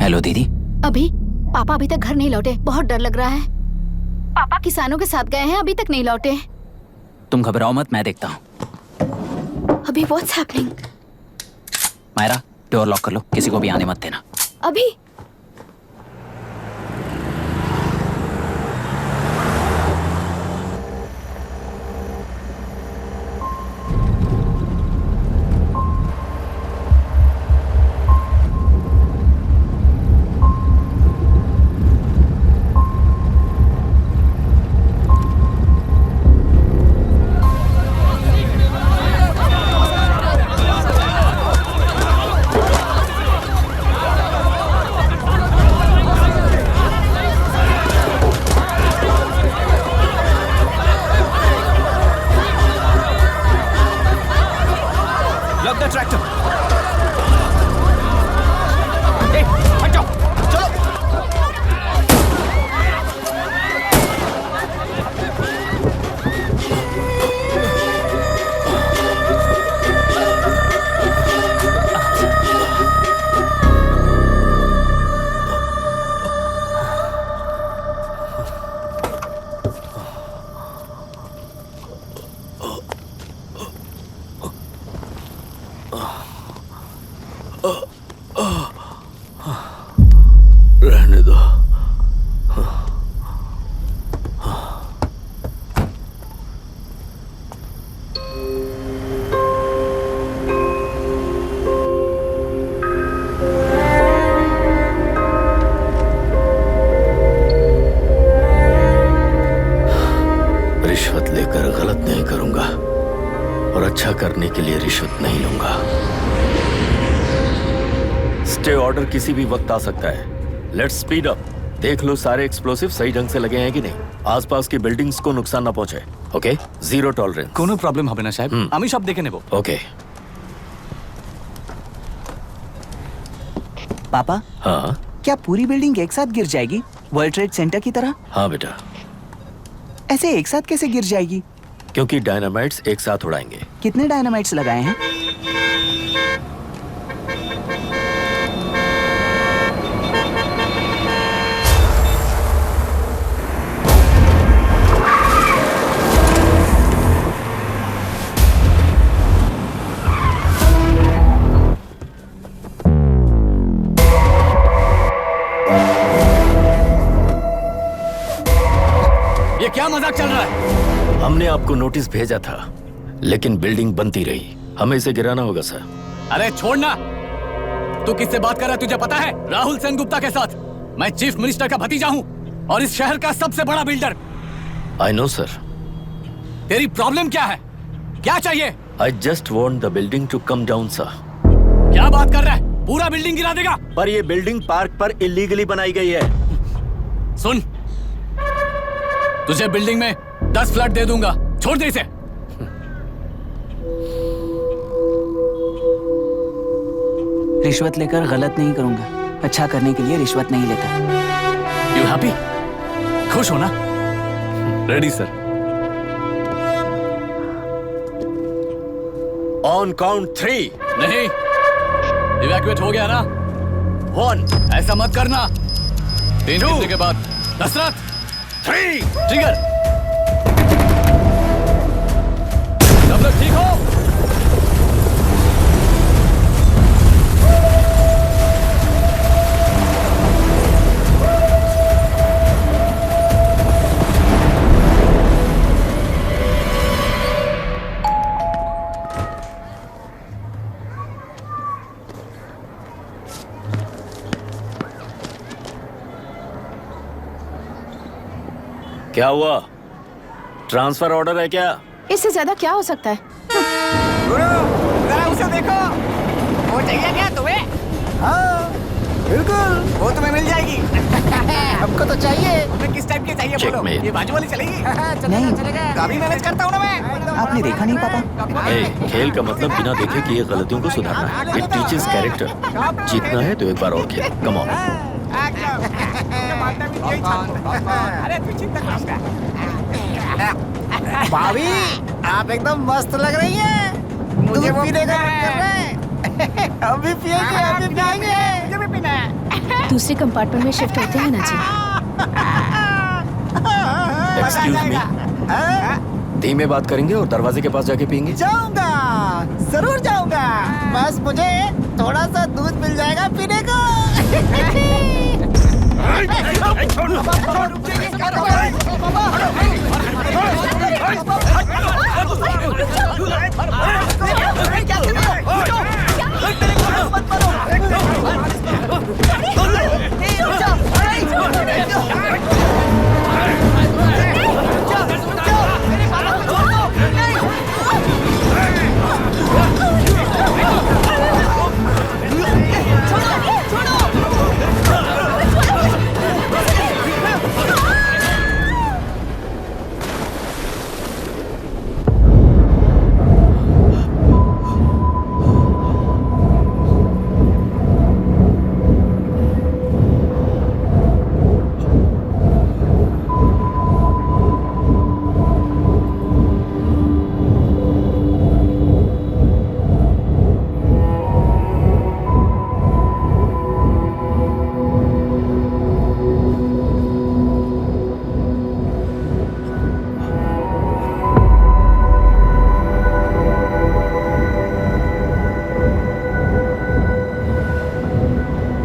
हेलो दीदी। अभी पापा अभी तक घर नहीं लौटे, बहुत डर लग रहा है। पापा किसानों के साथ गए हैं, अभी तक नहीं लौटे। तुम घबराओ मत, मैं देखता हूँ। अभी what's happening? Myra, door lock कर लो, किसी को भी आने मत देना। अभी रहने दो। रिश्वत लेकर गलत नहीं करूंगा और अच्छा करने के लिए रिश्वत नहीं लूंगा। स्टे ऑर्डर किसी भी वक्त आ सकता है। Let's speed up. देख लो सारे एक्सप्लोसिव सही ढंग से लगे हैं कि नहीं। आसपास की बिल्डिंग्स को नुकसान ना पहुंचे। Okay, zero tolerance. कोनो प्रॉब्लम হবে না সাহেব, আমি সব দেখে নেব। ओके। पापा, हाँ क्या पूरी बिल्डिंग एक साथ गिर जाएगी, वर्ल्ड ट्रेड सेंटर की तरह? हाँ बेटा। ऐसे एक साथ कैसे गिर जाएगी? क्योंकि डायनामाइट्स एक साथ उड़ाएंगे। कितने डायनामाइट्स लगाए हैं? ये क्या मजाक चल रहा है? हमने आपको नोटिस भेजा था, लेकिन बिल्डिंग बनती रही। हमें इसे गिराना होगा सर। अरे छोड़ना। तू किससे बात कर रहा है तुझे पता है? राहुल सेनगुप्ता के साथ। मैं चीफ मिनिस्टर का भतीजा हूँ और इस शहर का सबसे बड़ा बिल्डर। I know sir. तेरी प्रॉब्लम क्या है? क्या चाहिए? I just want the building to come down sir. क्या बात कर रहा है? पूरा बिल्डिंग गिरा देगा? पर ये बिल्डिंग पार्क पर इलीगली बनाई गई है। सुन, तुझे बिल्डिंग में 10 फ्लैट दे दूंगा, छोड़ दे इसे। रिश्वत लेकर गलत नहीं करूंगा, अच्छा करने के लिए रिश्वत नहीं लेता। You happy? खुश हो ना? Ready sir. On count 3। नहीं, इवैक्यूएट हो गया ना? 1। ऐसा मत करना। 3 गिनने के बाद दशरथ 3 ट्रिगर। सब लोग ठीक हो? क्या हुआ? ट्रांसफर ऑर्डर है क्या? इससे ज्यादा क्या हो सकता है? जरा उसे देखो, वो चाहिए क्या तुम्हें? हाँ, बिल्कुल, वो तुम्हें मिल जाएगी। हमको तो चाहिए। तुम्हें किस टाइप की चाहिए बोलो? Checkmate. ये बाजू वाली चलेगी? नहीं, कभी मैनेज करता हूँ ना मैं। आपने देखा नहीं पापा? ए, खेल का मतलब बिना देखे किए गलतियों को सुधारना। It teaches character. जीतना है तो एक बार और खेल। Come on. अरे तू चिंता मत भाभी, आप एकदम मस्त लग रही हैं। मुझे वो पीने का पीना मन कर रहा है। अभी पिएंगे, अभी पिएंगे। मुझे भी पीना है। दूसरे कंपार्टमेंट में शिफ्ट होते हैं ना जी। एक्सक्यूज मी, धीमे बात करेंगे और दरवाजे के पास जाके पियेंगे। जाऊंगा, जरूर जाऊंगा। बस मुझे थोड़ा सा दूध मिल जाएगा पीने को।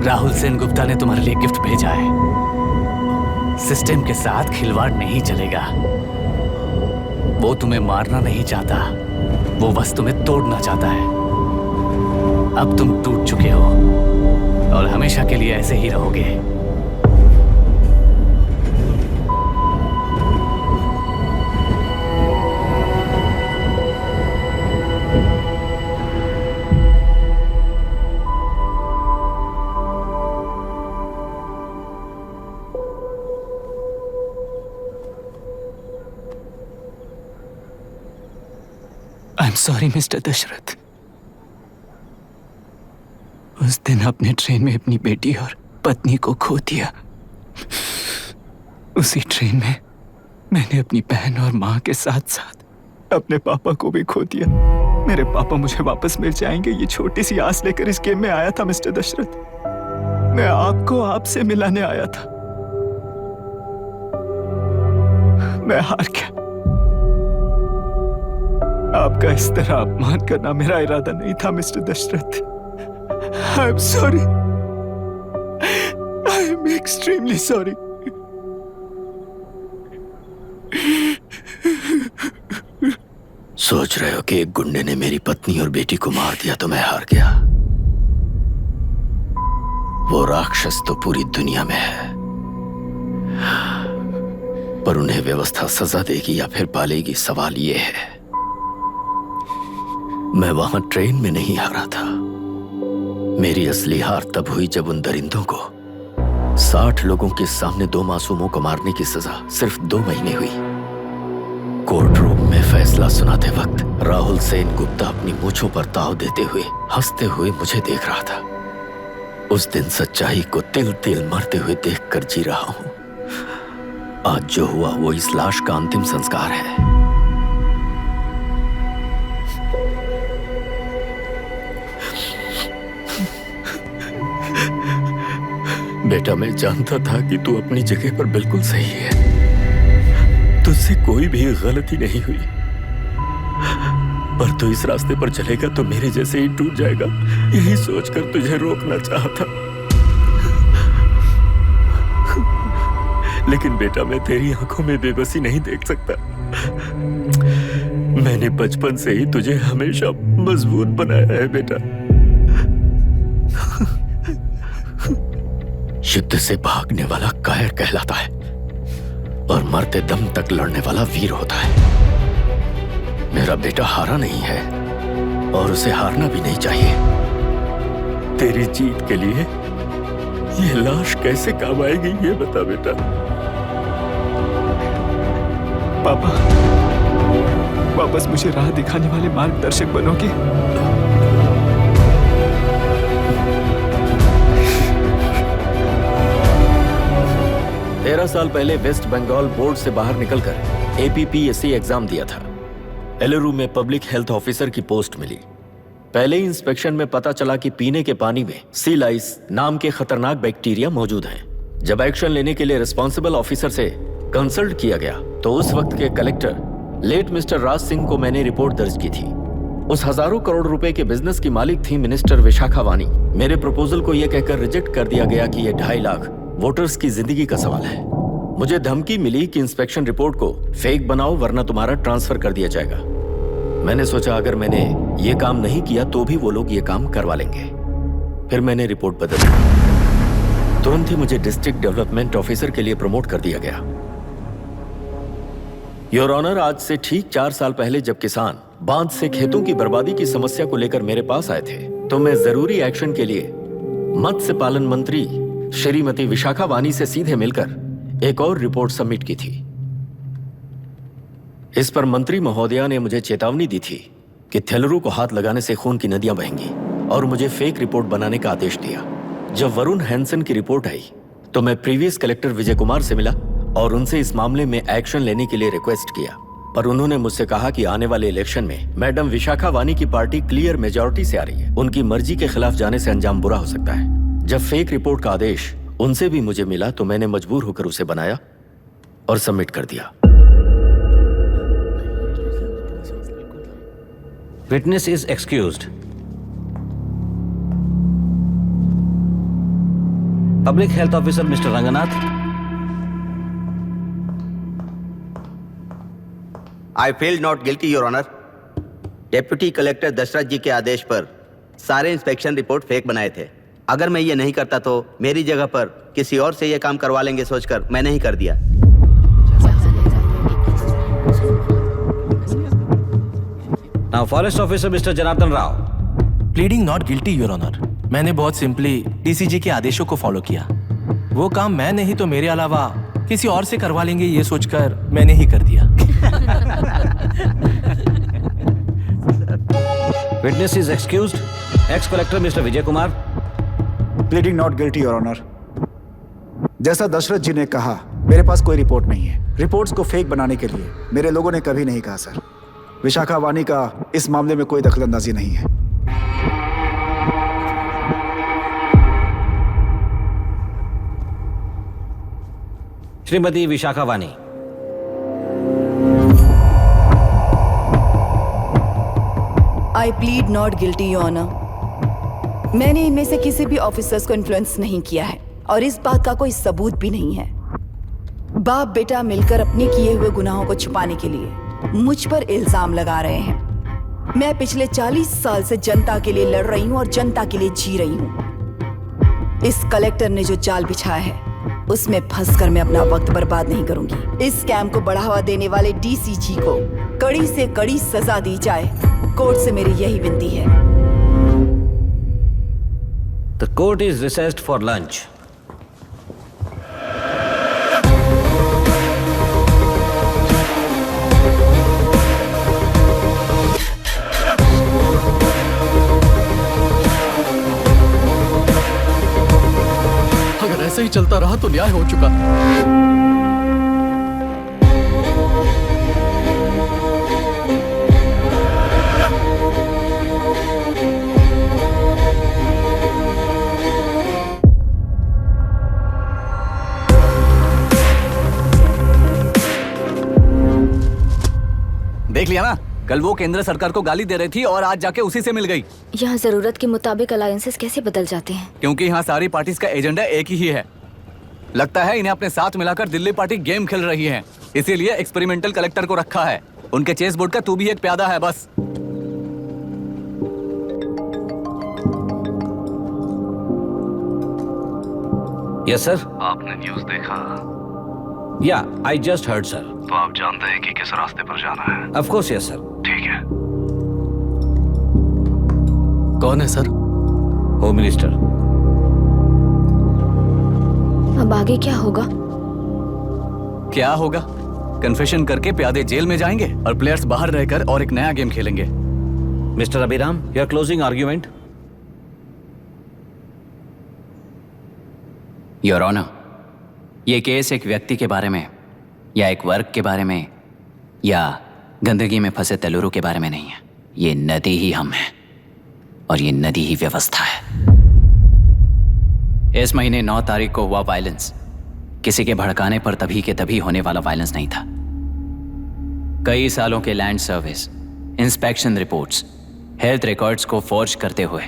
राहुल सेन गुप्ता ने तुम्हारे लिए गिफ्ट भेजा है। सिस्टम के साथ खिलवाड़ नहीं चलेगा। वो तुम्हें मारना नहीं चाहता, वो बस तुम्हें तोड़ना चाहता है। अब तुम टूट चुके हो और हमेशा के लिए ऐसे ही रहोगे। I'm sorry, mister Dasharath. उस दिन आपने ट्रेन में अपनी बेटी और पत्नी को खो दिया। उसी ट्रेन में मैंने अपनी बहन और माँ के साथ साथ अपने पापा को भी खो दिया। मेरे पापा मुझे वापस मिल जाएंगे, ये छोटी सी आस लेकर इस गेम में आया था मिस्टर दशरथ। मैं आपको आपसे मिलाने आया था। मैं हार गया। आपका इस तरह अपमान करना मेरा इरादा नहीं था mister Dashrath. I am sorry. I am extremely sorry. सोच रहे हो कि एक गुंडे ने मेरी पत्नी और बेटी को मार दिया तो मैं हार गया? वो राक्षस तो पूरी दुनिया में है, पर उन्हें व्यवस्था सजा देगी या फिर पालेगी, सवाल ये है। मैं वहां ट्रेन में नहीं हारा था। मेरी असली हार तब हुई जब उन दरिंदों को 60 लोगों के सामने 2 मासूमों को मारने की सजा सिर्फ 2 महीने हुई। कोर्ट रूम में फैसला सुनाते वक्त राहुल सेन गुप्ता अपनी मूंछों पर ताव देते हुए हंसते हुए मुझे देख रहा था। उस दिन सच्चाई को तिल तिल मरते हुए देखकर जी रहा हूं। आज जो हुआ वो इस लाश का अंतिम संस्कार है। बेटा, मैं जानता था कि तू अपनी जगह पर बिल्कुल सही है। तुझसे कोई भी गलती नहीं हुई, पर तू इस रास्ते पर चलेगा तो मेरे जैसे ही टूट जाएगा, यही सोचकर तुझे रोकना चाहता। लेकिन बेटा, मैं तेरी आंखों में बेबसी नहीं देख सकता। मैंने बचपन से ही तुझे हमेशा मजबूत बनाया है बेटा। युद्ध से भागने वाला कायर कहलाता है और मरते दम तक लड़ने वाला वीर होता है। मेरा बेटा हारा नहीं है और उसे हारना भी नहीं चाहिए। तेरी जीत के लिए ये लाश कैसे काम आएगी ये बता बेटा। पापा, वापस मुझे राह दिखाने वाले मार्गदर्शक बनोगे? 13 साल पहले वेस्ट बंगाल बोर्ड से बाहर निकलकर APPSC एग्जाम दिया था। एलरू में पब्लिक हेल्थ ऑफिसर की पोस्ट मिली। पहले ही इंस्पेक्शन में पता चला कि पीने के पानी में सी लाइस नाम के खतरनाक बैक्टीरिया मौजूद हैं। जब एक्शन लेने के लिए रिस्पॉन्सिबल ऑफिसर से कंसल्ट किया गया तो उस वक्त के collector late mister Raj Singh को मैंने रिपोर्ट दर्ज की थी। उस हजारों करोड़ रुपए के बिजनेस की मालिक थी मिनिस्टर विशाखा वानी। मेरे प्रपोजल को यह कहकर रिजेक्ट कर दिया गया कि यह 2.5 लाख वोटर्स की जिंदगी का सवाल है। मुझे धमकी मिली कि इंस्पेक्शन रिपोर्ट को फेक बनाओ वरना तुम्हारा ट्रांसफर कर दिया जाएगा। मैंने सोचा अगर मैंने ये काम नहीं किया तो भी वो लोग ये काम करवा लेंगे। फिर मैंने रिपोर्ट बदल दी। तुरंत ही मुझे डिस्ट्रिक्ट डेवलपमेंट ऑफिसर के लिए प्रमोट कर दिया गया। योर ऑनर, आज से ठीक 4 साल पहले जब किसान बांध से खेतों की बर्बादी की समस्या को लेकर मेरे पास आए थे तो मैं जरूरी एक्शन के लिए मत्स्य पालन मंत्री श्रीमती विशाखा वानी से सीधे मिलकर एक और रिपोर्ट सबमिट की थी। इस पर मंत्री महोदया ने मुझे चेतावनी दी थी कि थेलरू को हाथ लगाने से खून की नदियां बहेंगी और मुझे फेक रिपोर्ट बनाने का आदेश दिया। जब वरुण हैंसन की रिपोर्ट आई तो मैं प्रीवियस कलेक्टर विजय कुमार से मिला और उनसे इस मामले में एक्शन लेने के लिए रिक्वेस्ट किया, पर उन्होंने मुझसे कहा कि आने वाले इलेक्शन में मैडम विशाखा वानी की पार्टी क्लियर मेजॉरिटी से आ रही है। उनकी मर्जी के खिलाफ जाने से अंजाम बुरा हो सकता है। जब फेक रिपोर्ट का आदेश उनसे भी मुझे मिला तो मैंने मजबूर होकर उसे बनाया और सबमिट कर दिया। Witness is excused. Public health officer mister Ranganath. I feel not guilty your honour. Deputy collector Dashrath ji के आदेश पर सारे इंस्पेक्शन रिपोर्ट फेक बनाए थे। अगर मैं ये नहीं करता तो मेरी जगह पर किसी और से ये काम करवा लेंगे सोचकर मैं नहीं कर दिया। Now forest officer mister Janardhan Rao. Pleading not guilty your honour. मैंने बहुत सिंपली डीसीजी के आदेशों को फॉलो किया। वो काम मैं नहीं तो मेरे अलावा किसी और से करवा लेंगे ये सोचकर मैंने ही कर दिया। Witness is excused. Ex collector mister Vijay Kumar. Pleading not guilty your honour. जैसा दशरथ जी ने कहा मेरे पास कोई रिपोर्ट नहीं है। रिपोर्ट्स को फेक बनाने के लिए मेरे लोगों ने कभी नहीं कहा सर। विशाखा वानी का इस मामले में कोई दखलंदाजी नहीं है। Shrimati Vishakha Wani. I plead not guilty your honour. मैंने इनमें से किसी भी ऑफिसर्स को इन्फ्लुएंस नहीं किया है और इस बात का कोई सबूत भी नहीं है। बाप बेटा मिलकर अपने किए हुए गुनाहों को छुपाने के लिए मुझ पर इल्जाम लगा रहे हैं। मैं पिछले 40 साल से जनता के लिए लड़ रही हूँ और जनता के लिए जी रही हूँ। इस कलेक्टर ने जो जाल बिछाया है उसमें फंसकर मैं अपना वक्त बर्बाद नहीं करूंगी। इस स्कैम को बढ़ावा देने वाले डीसीजी को कड़ी से कड़ी सजा दी जाए। कोर्ट से मेरी यही विनती है। The court is recessed for lunch. अगर ऐसे ही चलता रहा तो न्याय हो चुका। देख लिया ना, कल वो केंद्र सरकार को गाली दे रही थी और आज जाके उसी से मिल गई। यहाँ जरूरत के मुताबिक अलायंसेस कैसे बदल जाते हैं? क्योंकि यहाँ सारी पार्टीज का एजेंडा एक ही है। लगता है इन्हें अपने साथ मिलाकर दिल्ली पार्टी गेम खेल रही है, इसीलिए एक्सपेरिमेंटल कलेक्टर को रखा है। उनके चेस बोर्ड का तू भी एक प्यादा है बस। Yes sir. आपने न्यूज़ देखा? या आई जस्ट हर्ड सर। तो आप जानते हैं कि किस रास्ते पर जाना है? Of course yes sir. ठीक है। कौन है सर? Home minister. अब आगे क्या होगा? क्या होगा? कन्फेशन करके प्यादे जेल में जाएंगे और प्लेयर्स बाहर रहकर और एक नया गेम खेलेंगे। Mister Abhiram, your closing argument. Your honour, ये केस एक व्यक्ति के बारे में या एक वर्ग के बारे में या गंदगी में फंसे तेलुरु के बारे में नहीं है। ये नदी ही हम हैं और ये नदी ही व्यवस्था है। इस महीने 9 तारीख को हुआ वायलेंस किसी के भड़काने पर तभी के तभी होने वाला वायलेंस नहीं था। कई सालों के land service, inspection reports, health records को फॉर्ज करते हुए,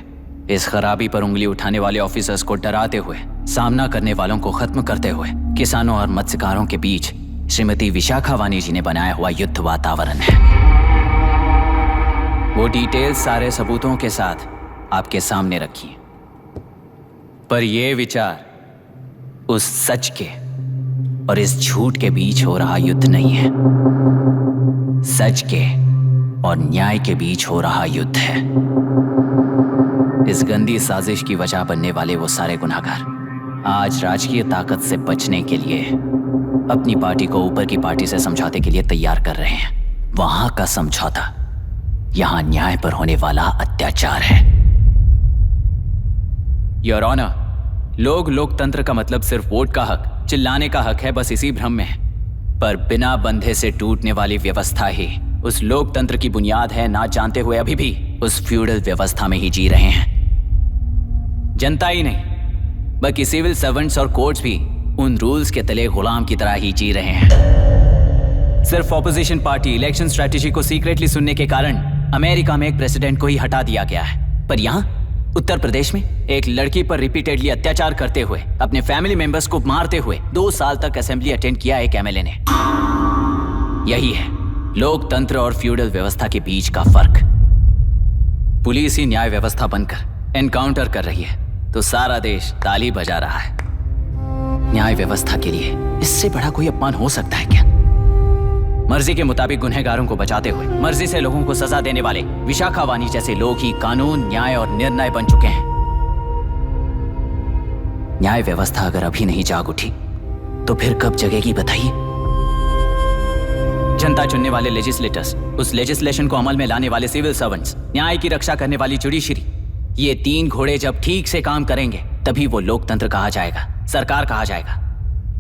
इस खराबी पर उंगली उठाने वाले ऑफिसर्स को डराते हुए, सामना करने वालों को खत्म करते हुए किसानों और मत्स्यकारों के बीच श्रीमती विशाखा वानी जी ने बनाया हुआ युद्ध वातावरण है। वो डिटेल्स सारे सबूतों के साथ आपके सामने रखी हैं। पर ये विचार उस सच के और इस झूठ के बीच हो रहा युद्ध नहीं है, सच के और न्याय के बीच हो रहा युद्ध है। इस गंदी साजिश की वजह बनने वाले वो सारे गुनहगार आज राजकीय ताकत से बचने के लिए अपनी पार्टी को ऊपर की पार्टी से समझौते के लिए तैयार कर रहे हैं। वहां का समझौता यहां न्याय पर होने वाला अत्याचार है। योर ऑनर, लोकतंत्र का मतलब सिर्फ वोट का हक, चिल्लाने का हक है, बस इसी भ्रम में है। पर बिना बंधे से टूटने वाली व्यवस्था ही उस लोकतंत्र की बुनियाद है, ना जानते हुए अभी भी उस फ्यूडल व्यवस्था में ही जी रहे हैं। जनता ही नहीं बल्कि सिविल सर्वेंट्स और कोर्ट्स भी उन रूल्स के तले गुलाम की तरह ही जी रहे हैं। सिर्फ ऑपोजिशन पार्टी इलेक्शन स्ट्रेटेजी को सीक्रेटली सुनने के कारण अमेरिका में एक प्रेसिडेंट को ही हटा दिया गया है, पर यहां उत्तर प्रदेश में एक लड़की पर रिपीटेडली अत्याचार करते हुए, अपने फैमिली मेंबर्स को मारते हुए 2 साल तक असेंबली अटेंड किया एक एमएलए ने। यही है लोकतंत्र और फ्यूडल व्यवस्था के बीच का फर्क। पुलिस ही न्याय व्यवस्था बनकर एनकाउंटर कर रही है तो सारा देश ताली बजा रहा है। न्याय व्यवस्था के लिए इससे बड़ा कोई अपमान हो सकता है क्या? मर्जी के मुताबिक गुनहगारों को बचाते हुए मर्जी से लोगों को सजा देने वाले विशाखा वानी जैसे लोग ही कानून, न्याय और निर्णय बन चुके हैं। न्याय व्यवस्था अगर अभी नहीं जाग उठी तो फिर कब जगेगी बताइए? जनता चुनने वाले लेजिस्लेटर्स, उस लेजिस्लेशन को अमल में लाने वाले सिविल सर्वेंट्स, न्याय की रक्षा करने वाली जुडिशरी, ये 3 घोड़े जब ठीक से काम करेंगे तभी वो लोकतंत्र कहा जाएगा, सरकार कहा जाएगा।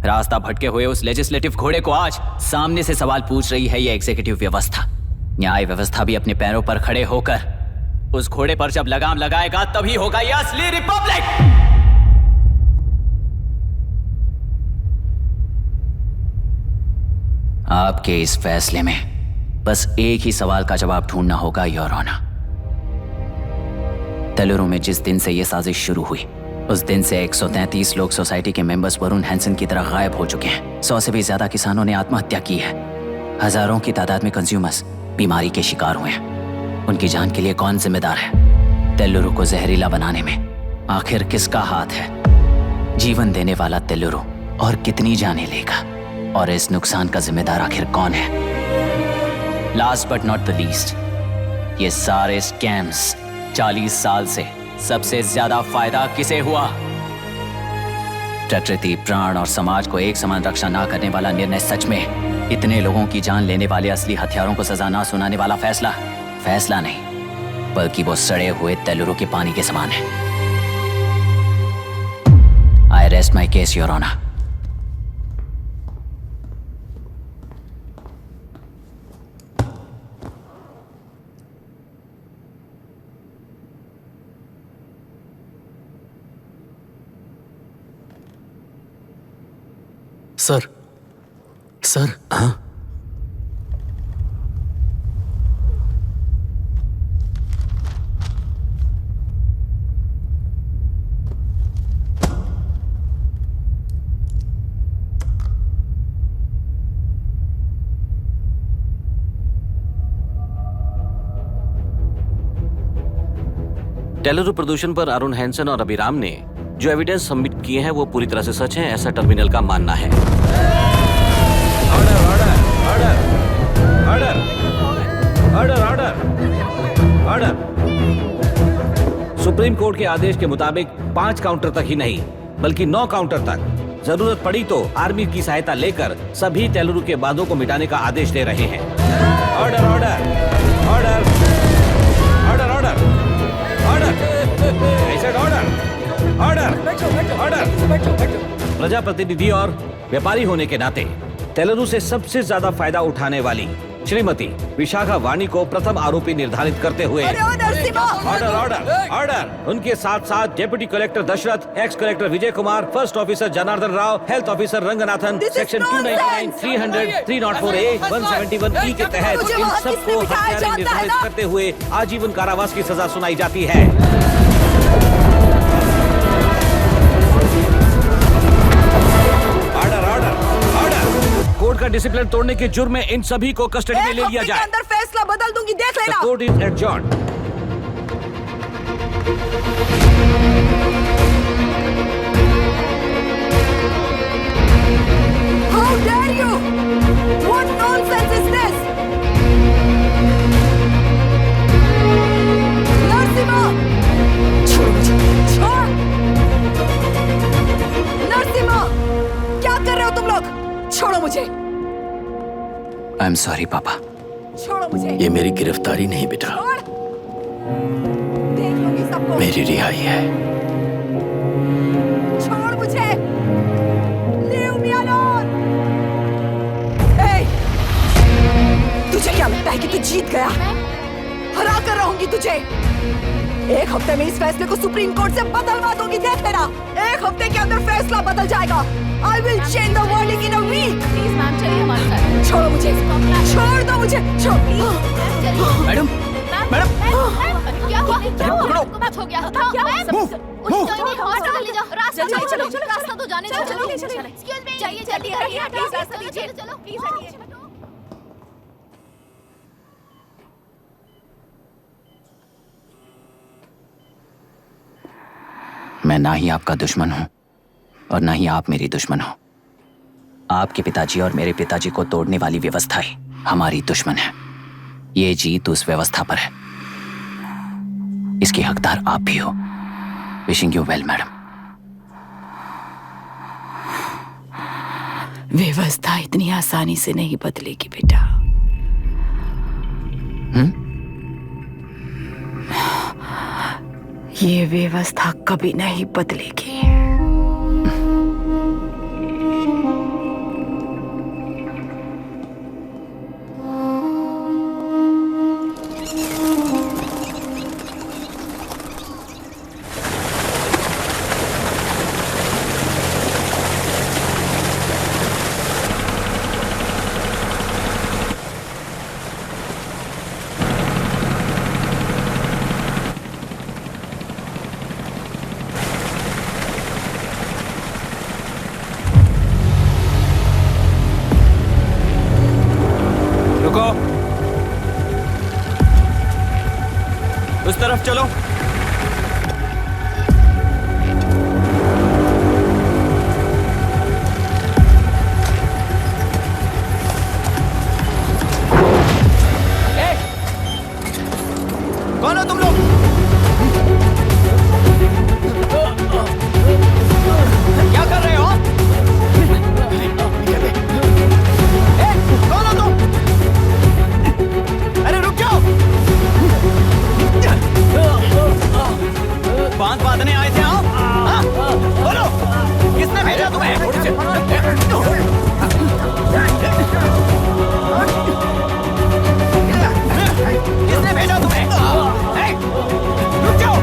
रास्ता भटके हुए उस लेजिस्लेटिव घोड़े को आज सामने से सवाल पूछ रही है ये एग्जीक्यूटिव व्यवस्था। न्याय व्यवस्था भी अपने पैरों पर खड़े होकर उस घोड़े पर जब लगाम लगाएगा तभी होगा ये असली रिपब्लिक। आपके इस फैसले में बस एक ही सवाल का जवाब ढूंढना होगा योर ऑनर। तेलुरु में जिस दिन से यह साजिश शुरू हुई उस दिन से 133 लोग सोसाइटी के मेंबर्स वरुण हैंसन की तरह गायब हो चुके हैं। 100 से भी ज्यादा किसानों ने आत्महत्या की है। हजारों की तादाद में कंज्यूमर्स बीमारी के शिकार हुए हैं। उनकी जान के लिए कौन जिम्मेदार है? तेलुरु को जहरीला बनाने में आखिर किसका हाथ है? जीवन देने वाला तेलुरु और कितनी जाने लेगा? और इस नुकसान का जिम्मेदार आखिर कौन है? Last but not the least, ये सारे स्कैम्स 40 साल से सबसे ज्यादा फायदा किसे हुआ? प्रकृति, प्राण और समाज को एक समान रक्षा ना करने वाला निर्णय सच में इतने लोगों की जान लेने वाले असली हथियारों को सजा ना सुनाने वाला फैसला नहीं बल्कि वो सड़े हुए तेलुरु के पानी के समान है। I rest my case your honour. Sir हाँ? तेलुरु प्रदूषण पर अरुण हैंसन और अभिराम ने जो एविडेंस सबमिट किए हैं वो पूरी तरह से सच है, ऐसा टर्मिनल का मानना है। सुप्रीम कोर्ट के आदेश के मुताबिक 5 काउंटर तक ही नहीं बल्कि 9 काउंटर तक जरूरत पड़ी तो आर्मी की सहायता लेकर सभी तेलुरु के बांधों को मिटाने का आदेश दे रहे हैं। Order order order order order order order order order. प्रजाप्रतिनिधि और व्यापारी होने के नाते तेलुरु से सबसे ज्यादा फायदा उठाने वाली श्रीमती विशाखा वाणी को प्रथम आरोपी निर्धारित करते हुए ऑर्डर ऑर्डर ऑर्डर। उनके साथ साथ deputy collector Dashrath, ex collector Vijay Kumar, first officer Janardhan Rao, health officer Ranganathan, section 299, 300, 304A, 171E के तहत इन सबको हत्यारे निर्धारित करते हुए आजीवन कारावास की सजा सुनाई जाती है। कोर्ट का डिसिप्लिन तोड़ने के जुर्म में इन सभी को कस्टडी में ले लिया जाए। अंदर फैसला बदल दूंगी, देख लेना। Court is adjourned. How dare you? What nonsense is this? Narasimha, छोड़ मुझे, छोड़। नरसिम्हा, क्या कर रहे हो तुम लोग? छोड़ो मुझे। आई एम सॉरी पापा। छोड़ो मुझे। ये मेरी गिरफ्तारी नहीं बेटा, देख लूंगी सबको। मेरी रिहाई है। छोड़ मुझे। Leave me alone. Hey, तुझे क्या लगता है कि तू जीत गया? हरा कर रहूंगी तुझे। एक हफ्ते में इस फैसले को सुप्रीम कोर्ट से बदलवा दूंगी, देख लेना। एक हफ्ते के अंदर फैसला बदल जाएगा। I will change the verdict in a week. Please ma'am, चलिए हमारे साथ। छोड़ो मुझे, छोड़ दो मुझे, छोड़। मैडम, मैडम, क्या हुआ? क्या हुआ? कुछ हो गया? क्या हुआ? हॉस्पिटल ले जाओ। रास्ता चलो, रास्ता तो जाने दो। चलो, एक्सक्यूज मी, जाइए जल्दी, प्लीज रास्ता दीजिए। चलो, प्लीज हटिए। मैं ना ही आपका दुश्मन हूं और ना ही आप मेरी दुश्मन हो। आपके पिताजी और मेरे पिताजी को तोड़ने वाली व्यवस्था ही हमारी दुश्मन है। ये जीत उस व्यवस्था पर है, इसके हकदार आप भी हो। Wishing you well madam. व्यवस्था इतनी आसानी से नहीं बदलेगी बेटा। ये व्यवस्था कभी नहीं बदलेगी। उस तरफ चलो। कौन हो तुम लोग? क्या कर रहे हो? कौन हो तुम? अरे रुक जाओ। बांध बांधने आए थे आप? बोलो, किसने भेजा तुम्हें? किसने भेजा तुम्हें? रुक जाओ।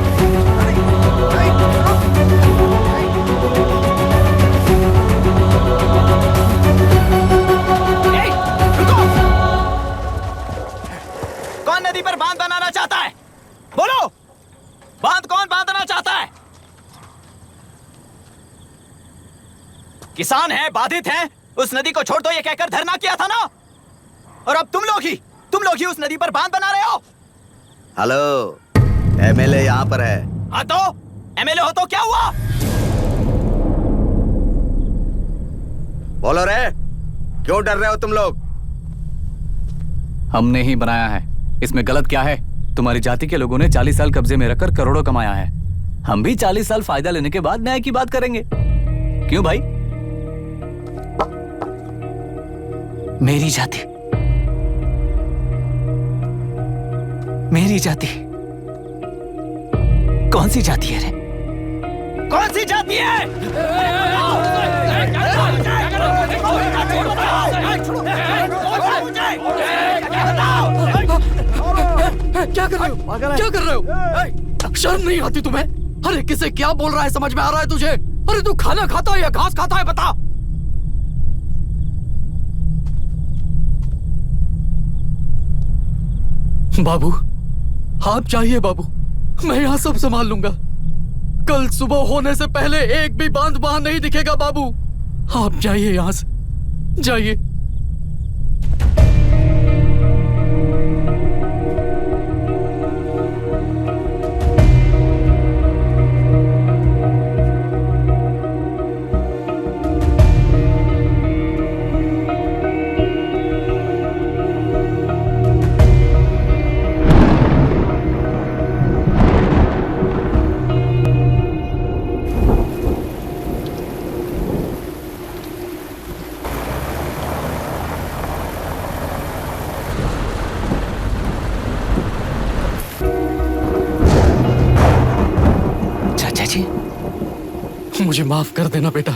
रुको। कौन नदी पर बांध बनाना चाहता है? बोलो, बांध कौन बांधना चाहता है? किसान हैं, बाधित हैं, उस नदी को छोड़ दो ये कहकर धरना किया था ना। और अब तुम लोग ही उस नदी पर बांध बना रहे हो। हेलो, एमएलए यहाँ पर है। हाँ तो एमएलए हो तो क्या हुआ? बोलो रे, क्यों डर रहे हो तुम लोग? हमने ही बनाया है, इसमें गलत क्या है? तुम्हारी जाति के लोगों ने 40 साल कब्जे में रखकर करोड़ों कमाया है। हम भी 40 साल फायदा लेने के बाद न्याय की बात करेंगे। क्यों भाई? मेरी जाति, मेरी जाति कौन सी जाति है रे? कौन सी जाति है? क्या कर रहे हो? क्या कर रहे हो? शर्म नहीं आती तुम्हें? अरे किसे क्या बोल रहा है, समझ में आ रहा है तुझे? अरे तू खाना खाता है या घास खाता है, बता। बाबू, आप चाहिए बाबू, मैं यहाँ सब संभाल लूंगा। कल सुबह होने से पहले एक भी बांध वहां नहीं दिखेगा बाबू। आप जाइए यहाँ से, जाइए। मुझे माफ कर देना बेटा।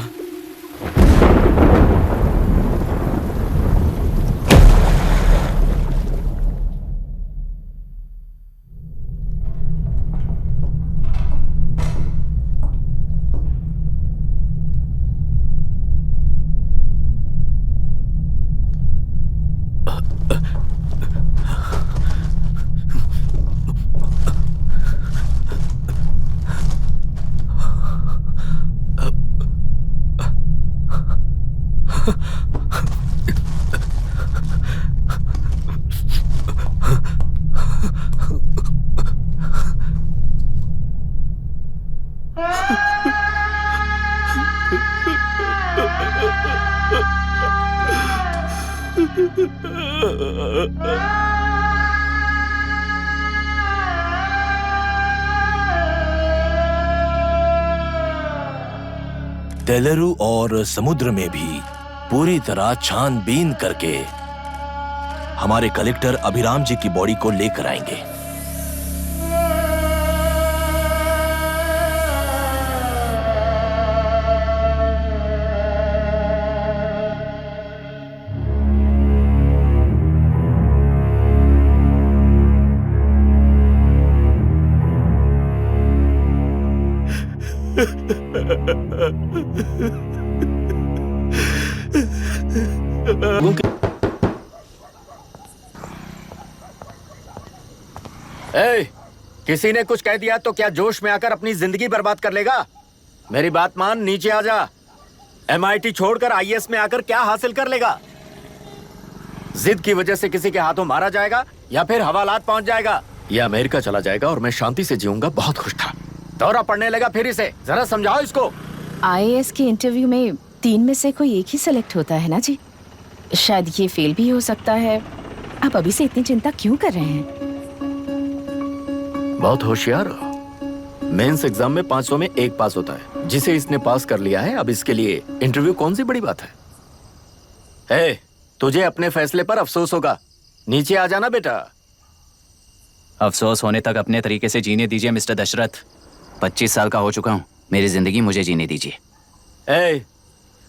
तेलुरु और समुद्र में भी पूरी तरह छानबीन करके हमारे कलेक्टर अभिराम जी की बॉडी को लेकर आएंगे। किसी ने कुछ कह दिया तो क्या जोश में आकर अपनी जिंदगी बर्बाद कर लेगा? मेरी बात मान, नीचे आ जा। MIT छोड़कर IAS में आकर क्या हासिल कर लेगा? जिद की वजह से किसी के हाथों मारा जाएगा या फिर हवालात पहुंच जाएगा या अमेरिका चला जाएगा और मैं शांति से जीऊंगा। बहुत खुश था, दौरा पड़ने लगा फिर इसे। जरा समझाओ इसको। IAS के इंटरव्यू में 3 में से कोई एक ही सेलेक्ट होता है ना जी? शायद ये फेल भी हो सकता है। आप अभी से इतनी चिंता क्यों कर रहे हैं? बहुत होशियार हो। मेंस एग्जाम में 500 में 1 पास होता है, जिसे इसने पास कर लिया है। अब इसके लिए इंटरव्यू कौन सी बड़ी बात है? तुझे अपने फैसले पर अफसोस होगा। नीचे आ जाना बेटा। अफसोस होने तक अपने तरीके से जीने दीजिए मिस्टर दशरथ। 25 साल का हो चुका हूँ, मेरी जिंदगी मुझे जीने दीजिए।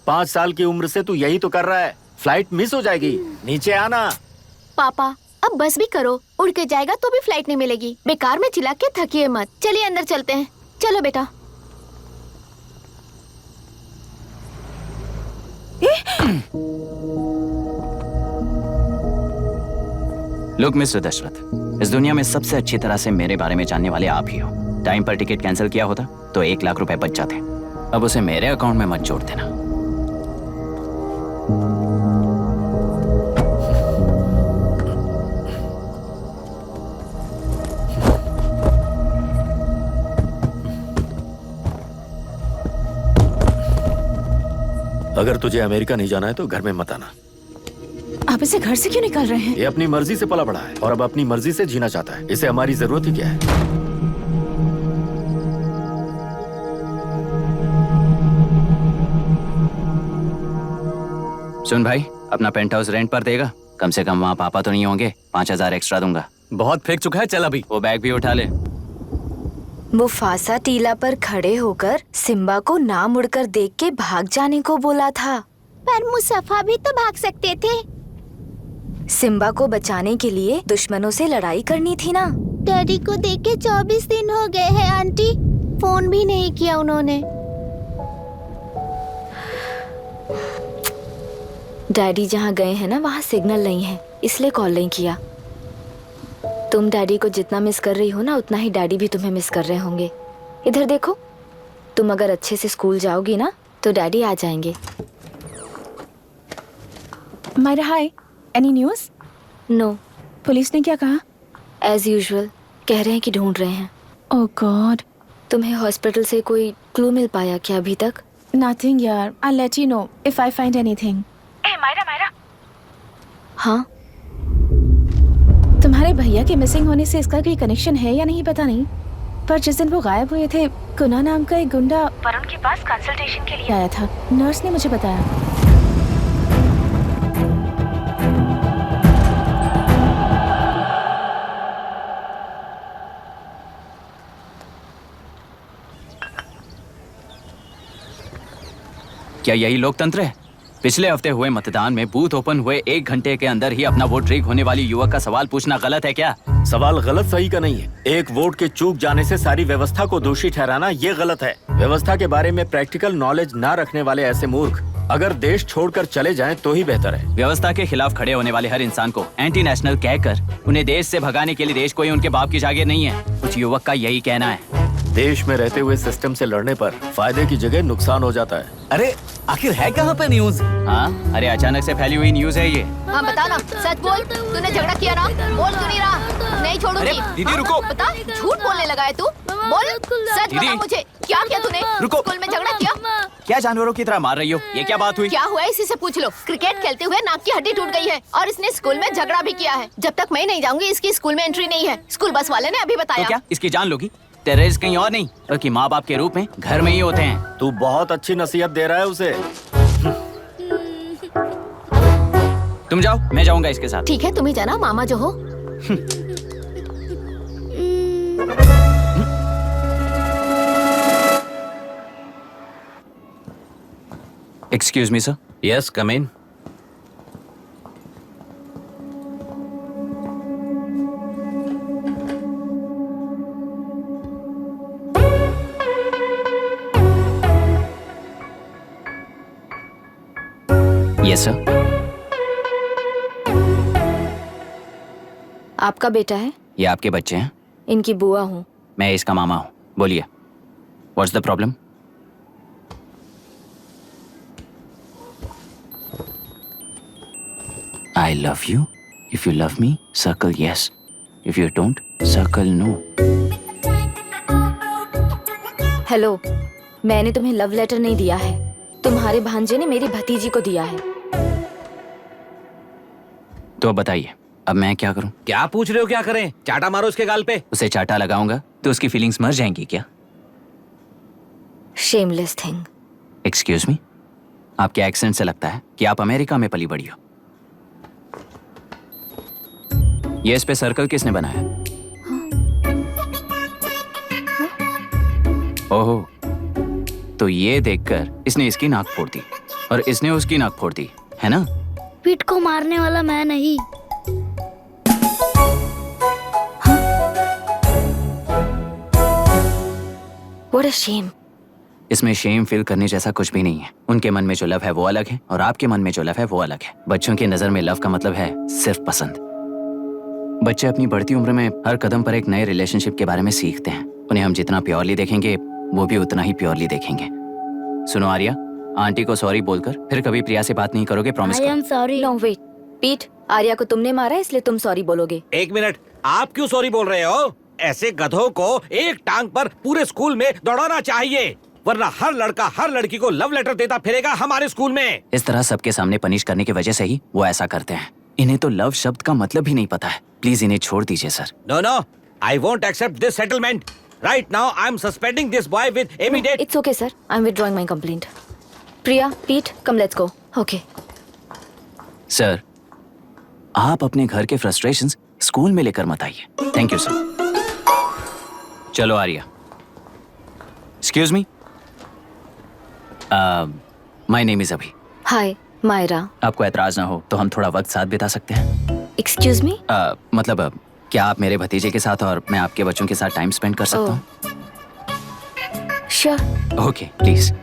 5 साल की उम्र से तू यही तो कर रहा है। फ्लाइट मिस हो जाएगी, नीचे आना। पापा अब बस भी करो, उड़ के जाएगा तो भी फ्लाइट नहीं मिलेगी। बेकार में चिल्ला के थकिए मत। चलिए अंदर चलते हैं। चलो बेटा। लुक मिस्टर दशरथ, इस दुनिया में सबसे अच्छी तरह से मेरे बारे में जानने वाले आप ही हो। टाइम पर टिकट कैंसिल किया होता तो 1 लाख रुपए बच जाते। अब उसे मेरे अकाउंट में मत जोड़ देना। अगर तुझे अमेरिका नहीं जाना है तो घर में मत आना। आप इसे घर से क्यों निकाल रहे हैं? ये अपनी मर्जी से पला बड़ा है और अब अपनी मर्जी से जीना चाहता है। इसे हमारी जरूरत ही क्या है? सुन भाई, अपना पेंट हाउस रेंट पर देगा? कम से कम वहाँ पापा तो नहीं होंगे। 5,000 एक्स्ट्रा दूंगा। बहुत फेंक चुका है, चल अभी। वो बैग भी उठा ले। वो फासा टीला पर खड़े होकर सिम्बा को ना मुड़कर देख के भाग जाने को बोला था। पर मुसफ़ा भी तो भाग सकते थे। सिम्बा को बचाने के लिए दुश्मनों से लड़ाई करनी थी ना। डैडी को देखे 24 दिन हो गए हैं आंटी, फोन भी नहीं किया उन्होंने। डैडी जहाँ गए हैं ना वहाँ सिग्नल नहीं है, इसलिए कॉल नहीं किया। तुम डैडी को जितना मिस कर रही हो ना उतना ही डैडी भी तुम्हें मिस कर रहे होंगे। इधर देखो, तुम अगर अच्छे से स्कूल जाओगी ना तो डैडी आ जाएंगे। मायरा हाय, एनी न्यूज़? नो। पुलिस ने क्या कहा? एज यूजुअल कह रहे हैं कि ढूंढ रहे हैं। ओह गॉड। तुम्हें हॉस्पिटल से कोई क्लू मिल पाया क्या अभी तक? नथिंग यार, I let you know if I find anything. Myra. हाँ, तुम्हारे भैया के मिसिंग होने से इसका कोई कनेक्शन है या नहीं पता नहीं, पर जिस दिन वो गायब हुए थे कुना नाम का एक गुंडा वरुण के पास कंसल्टेशन के लिए आया था। नर्स ने मुझे बताया। क्या यही लोकतंत्र है? पिछले हफ्ते हुए मतदान में बूथ ओपन हुए 1 घंटे के अंदर ही अपना वोट रीक होने वाली युवक का सवाल पूछना गलत है क्या? सवाल गलत सही का नहीं है। एक वोट के चूक जाने से सारी व्यवस्था को दोषी ठहराना ये गलत है। व्यवस्था के बारे में प्रैक्टिकल नॉलेज ना रखने वाले ऐसे मूर्ख अगर देश छोड़कर चले जाएं तो ही बेहतर है। व्यवस्था के खिलाफ खड़े होने वाले हर इंसान को एंटी नेशनल कहकर उन्हें देश से भगाने के लिए देश कोई उनके बाप की जागीर नहीं है। कुछ युवक का यही कहना है। देश में रहते हुए सिस्टम से लड़ने पर फायदे की जगह नुकसान हो जाता है। अरे आखिर है कहाँ पे न्यूज़? हाँ, अरे अचानक से फैली हुई न्यूज़ है ये। हाँ बता ना, सच बोल, तूने झगड़ा किया ना? बोल क्यों नहीं रहा? नहीं छोड़ूंगी। अरे दीदी रुको। बता, झूठ बोलने लगा है तू? बोल, सच बता मुझे, क्या किया तूने? रुको। स्कूल में झगड़ा किया? क्या जानवरों की तरह मार रही हो? ये क्या बात हुई? क्या हुआ है इसी से पूछ लो। क्रिकेट खेलते हुए नाक की हड्डी टूट गई है और इसने स्कूल में झगड़ा भी किया है। जब तक मैं नहीं जाऊंगी इसकी स्कूल में एंट्री नहीं है। स्कूल बस वाले ने अभी बताया। तो क्या इसकी जान लोगी? टेररिस्ट कहीं और नहीं बल्कि माँ बाप के रूप में घर में ही होते हैं। तू बहुत अच्छी नसीहत दे रहा है उसे। तुम जाओ, मैं जाऊंगा इसके साथ। ठीक है, तुम ही जाना, मामा जो हो। Excuse me sir. Yes, come in. Yes sir. आपका बेटा है? ये आपके बच्चे हैं? इनकी बुआ हूँ। मैं इसका मामा हूँ। बोलिए, what's the problem? I love you. If you love me, circle yes. If you don't, circle no. Hello, मैंने तुम्हें लव लेटर नहीं दिया है। तुम्हारे भांजे ने मेरी भतीजी को दिया है। तो अब बताइए, अब मैं क्या करूं? क्या पूछ रहे हो? क्या करें? चाटा मारो उसके गाल पे। उसे चाटा लगाऊंगा तो उसकी फीलिंग्स मर जाएंगी क्या? Shameless thing. एक्सक्यूज मी, आपके एक्सेंट से लगता है कि आप अमेरिका में पली बड़ी हो। ये इस पे सर्कल किसने बनाया? ओहो, तो ये देखकर इसने इसकी नाक फोड़ दी और इसने उसकी नाक फोड़ दी, है ना? पीठ को मारने वाला मैं नहीं। What a shame. इसमें शेम फील करने जैसा कुछ भी नहीं है। उनके मन में जो लव है वो अलग है और आपके मन में जो लव है वो अलग है। बच्चों की नजर में लव का मतलब है सिर्फ पसंद। बच्चे अपनी बढ़ती उम्र में हर कदम पर एक नए रिलेशनशिप के बारे में सीखते हैं। उन्हें हम जितना प्योरली देखेंगे वो भी उतना ही प्योरली देखेंगे। सुनो आर्या, आंटी को सॉरी बोलकर फिर कभी प्रिया से बात नहीं करोगे, प्रॉमिस करो। I am sorry. No wait. पीट, आर्या को तुमने मारा इसलिए तुम सॉरी बोलोगे। एक मिनट, आप क्यों सॉरी बोल रहे हो? ऐसे गधों को एक टांग पर पूरे स्कूल में दौड़ाना चाहिए, वरना हर लड़का हर लड़की को लव लेटर देता फिरेगा हमारे स्कूल में। इस तरह सबके सामने पनिश करने की वजह से ही वो ऐसा करते हैं। इन्हें तो लव शब्द का मतलब ही नहीं पता है। प्लीज इन्हें छोड़ दीजिए sir. No, no, I won't accept this settlement. Right now, I'm suspending this boy with immediate. It's okay, sir. I'm withdrawing my complaint. Priya, Pete, come, let's go. Okay. Sir, आप अपने घर के frustrations school में लेकर मत आइए। Thank you sir. चलो Arya. Excuse me, my name is Abhi. Hi, Myra. आपको ऐतराज ना हो तो हम थोड़ा वक्त साथ बिता सकते हैं? Excuse me? मतलब क्या आप मेरे भतीजे के साथ और मैं आपके बच्चों के साथ टाइम स्पेंड कर सकता हूँ? Sure. Okay, please.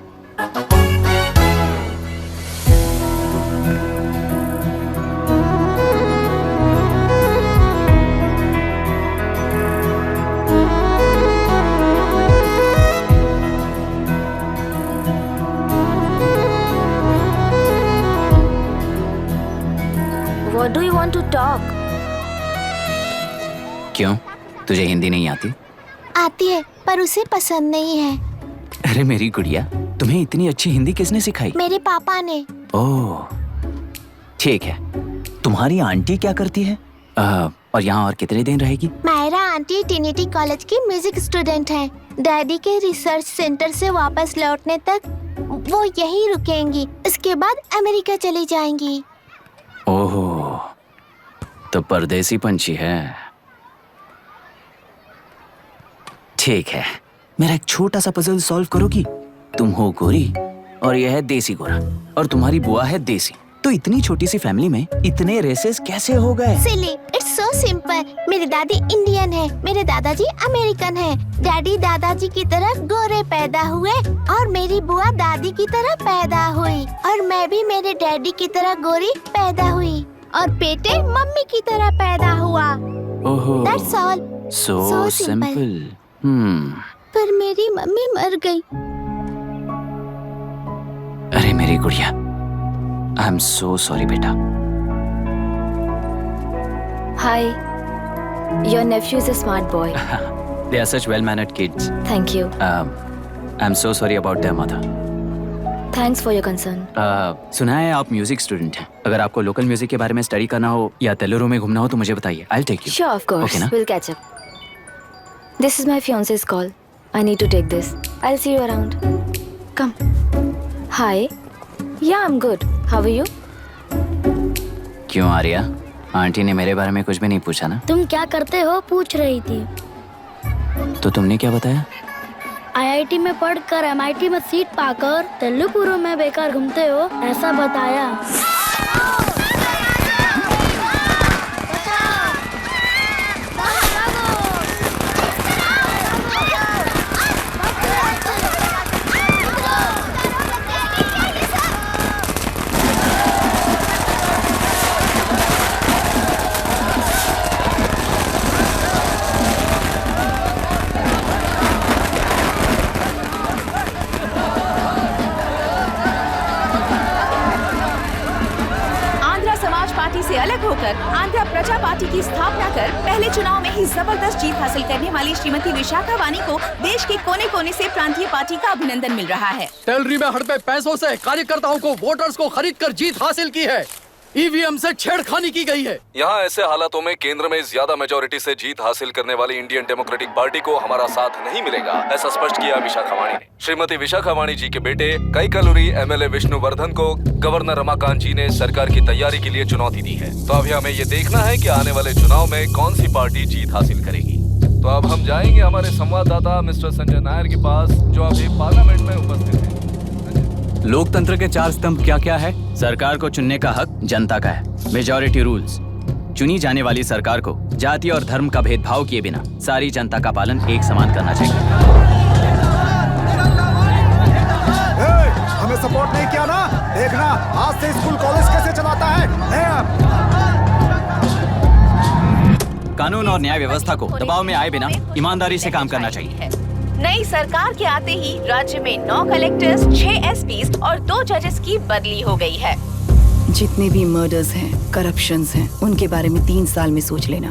What do you want to talk? क्यों, तुझे हिंदी नहीं आती? आती है पर उसे पसंद नहीं है। अरे मेरी गुड़िया, तुम्हें इतनी अच्छी हिंदी किसने सिखाई? मेरे पापा ने। ओह, ठीक है। तुम्हारी आंटी क्या करती है? और यहाँ और कितने दिन रहेगी? मायरा आंटी ट्रिनिटी कॉलेज की म्यूजिक स्टूडेंट हैं। डैडी के रिसर्च सेंटर से वापस लौटने तक वो यहीं रुकेंगी। इसके बाद अमेरिका चली जाएंगी। ओह, तो परदेसी पंछी है। ठीक है, मेरा एक छोटा सा पजल सॉल्व करोगी? तुम हो गोरी और यह है देसी गोरा और तुम्हारी बुआ है देसी, तो इतनी छोटी सी फैमिली में इतने रेसेस कैसे हो गए? सिली, इट्स सो सिंपल। मेरी दादी इंडियन है, मेरे दादाजी अमेरिकन है। डैडी दादाजी की तरह गोरे पैदा हुए और मेरी बुआ दादी की तरह पैदा हुई और मैं भी मेरे डैडी की तरह गोरी पैदा हुई और बेटे मम्मी की तरह पैदा हुआ। ओहो, That's all. so simple. पर मेरी मम्मी मर गई। अरे मेरी गुड़िया, आई एम सो सॉरी बेटा। Hi. Your nephew is a smart boy. They are such well-mannered kids. Thank you. I'm so sorry about their mother. Thanks for your concern. सुना है आप म्यूजिक स्टूडेंट हैं। अगर आपको लोकल म्यूजिक के बारे में स्टडी करना हो या तेलुरु में घूमना हो तो मुझे बताइए। I'll take you. Sure, of course. Okay, ना? We'll catch up. This is my fiance's call. I need to take this. I'll see you around. Come. Hi. Yeah, I'm good. How are you? क्यों Arya, aunty ने मेरे बारे में कुछ भी नहीं पूछा ना? तुम क्या करते हो पूछ रही थी। तो तुमने क्या बताया? IIT में पढ़कर MIT में सीट पाकर तेलुगुरु में बेकार घूमते हो ऐसा बताया। से अलग होकर आंध्र प्रजा पार्टी की स्थापना कर पहले चुनाव में ही जबरदस्त जीत हासिल करने वाली श्रीमती विशाखा वानी को देश के कोने कोने से प्रांतीय पार्टी का अभिनंदन मिल रहा है। टेलरी में हड़पे पैसों से कार्यकर्ताओं को वोटर्स को खरीद कर जीत हासिल की है। ईवीएम से छेड़खानी की गई है। यहाँ ऐसे हालातों में केंद्र में ज्यादा मेजोरिटी से जीत हासिल करने वाली इंडियन डेमोक्रेटिक पार्टी को हमारा साथ नहीं मिलेगा, ऐसा स्पष्ट किया विशाखा वाणी ने। श्रीमती विशाखा वाणी जी के बेटे कैकलूरी MLA विष्णुवर्धन को गवर्नर रमाकांत जी ने सरकार की तैयारी के लिए चुनौती दी है। तो अभी हमें ये देखना है कि आने वाले चुनाव में कौन सी पार्टी जीत हासिल करेगी। तो अब हम जाएंगे हमारे संवाददाता मिस्टर संजय नायर के पास, जो अभी पार्लियामेंट में उपस्थित है। लोकतंत्र के 4 स्तंभ क्या क्या है? सरकार को चुनने का हक जनता का है। Majority rules. चुनी जाने वाली सरकार को जाति और धर्म का भेदभाव किए बिना सारी जनता का पालन एक समान करना चाहिए। हमें सपोर्ट नहीं किया ना, देखना आज से स्कूल कॉलेज कैसे चलाता है। कानून और न्याय व्यवस्था को दबाव में आए बिना ईमानदारी से काम करना चाहिए। नई सरकार के आते ही राज्य में 9 कलेक्टर्स, 6 SPs और 2 जजेस की बदली हो गई है। जितने भी मर्डर्स हैं, करप्शंस हैं, उनके बारे में 3 साल में सोच लेना।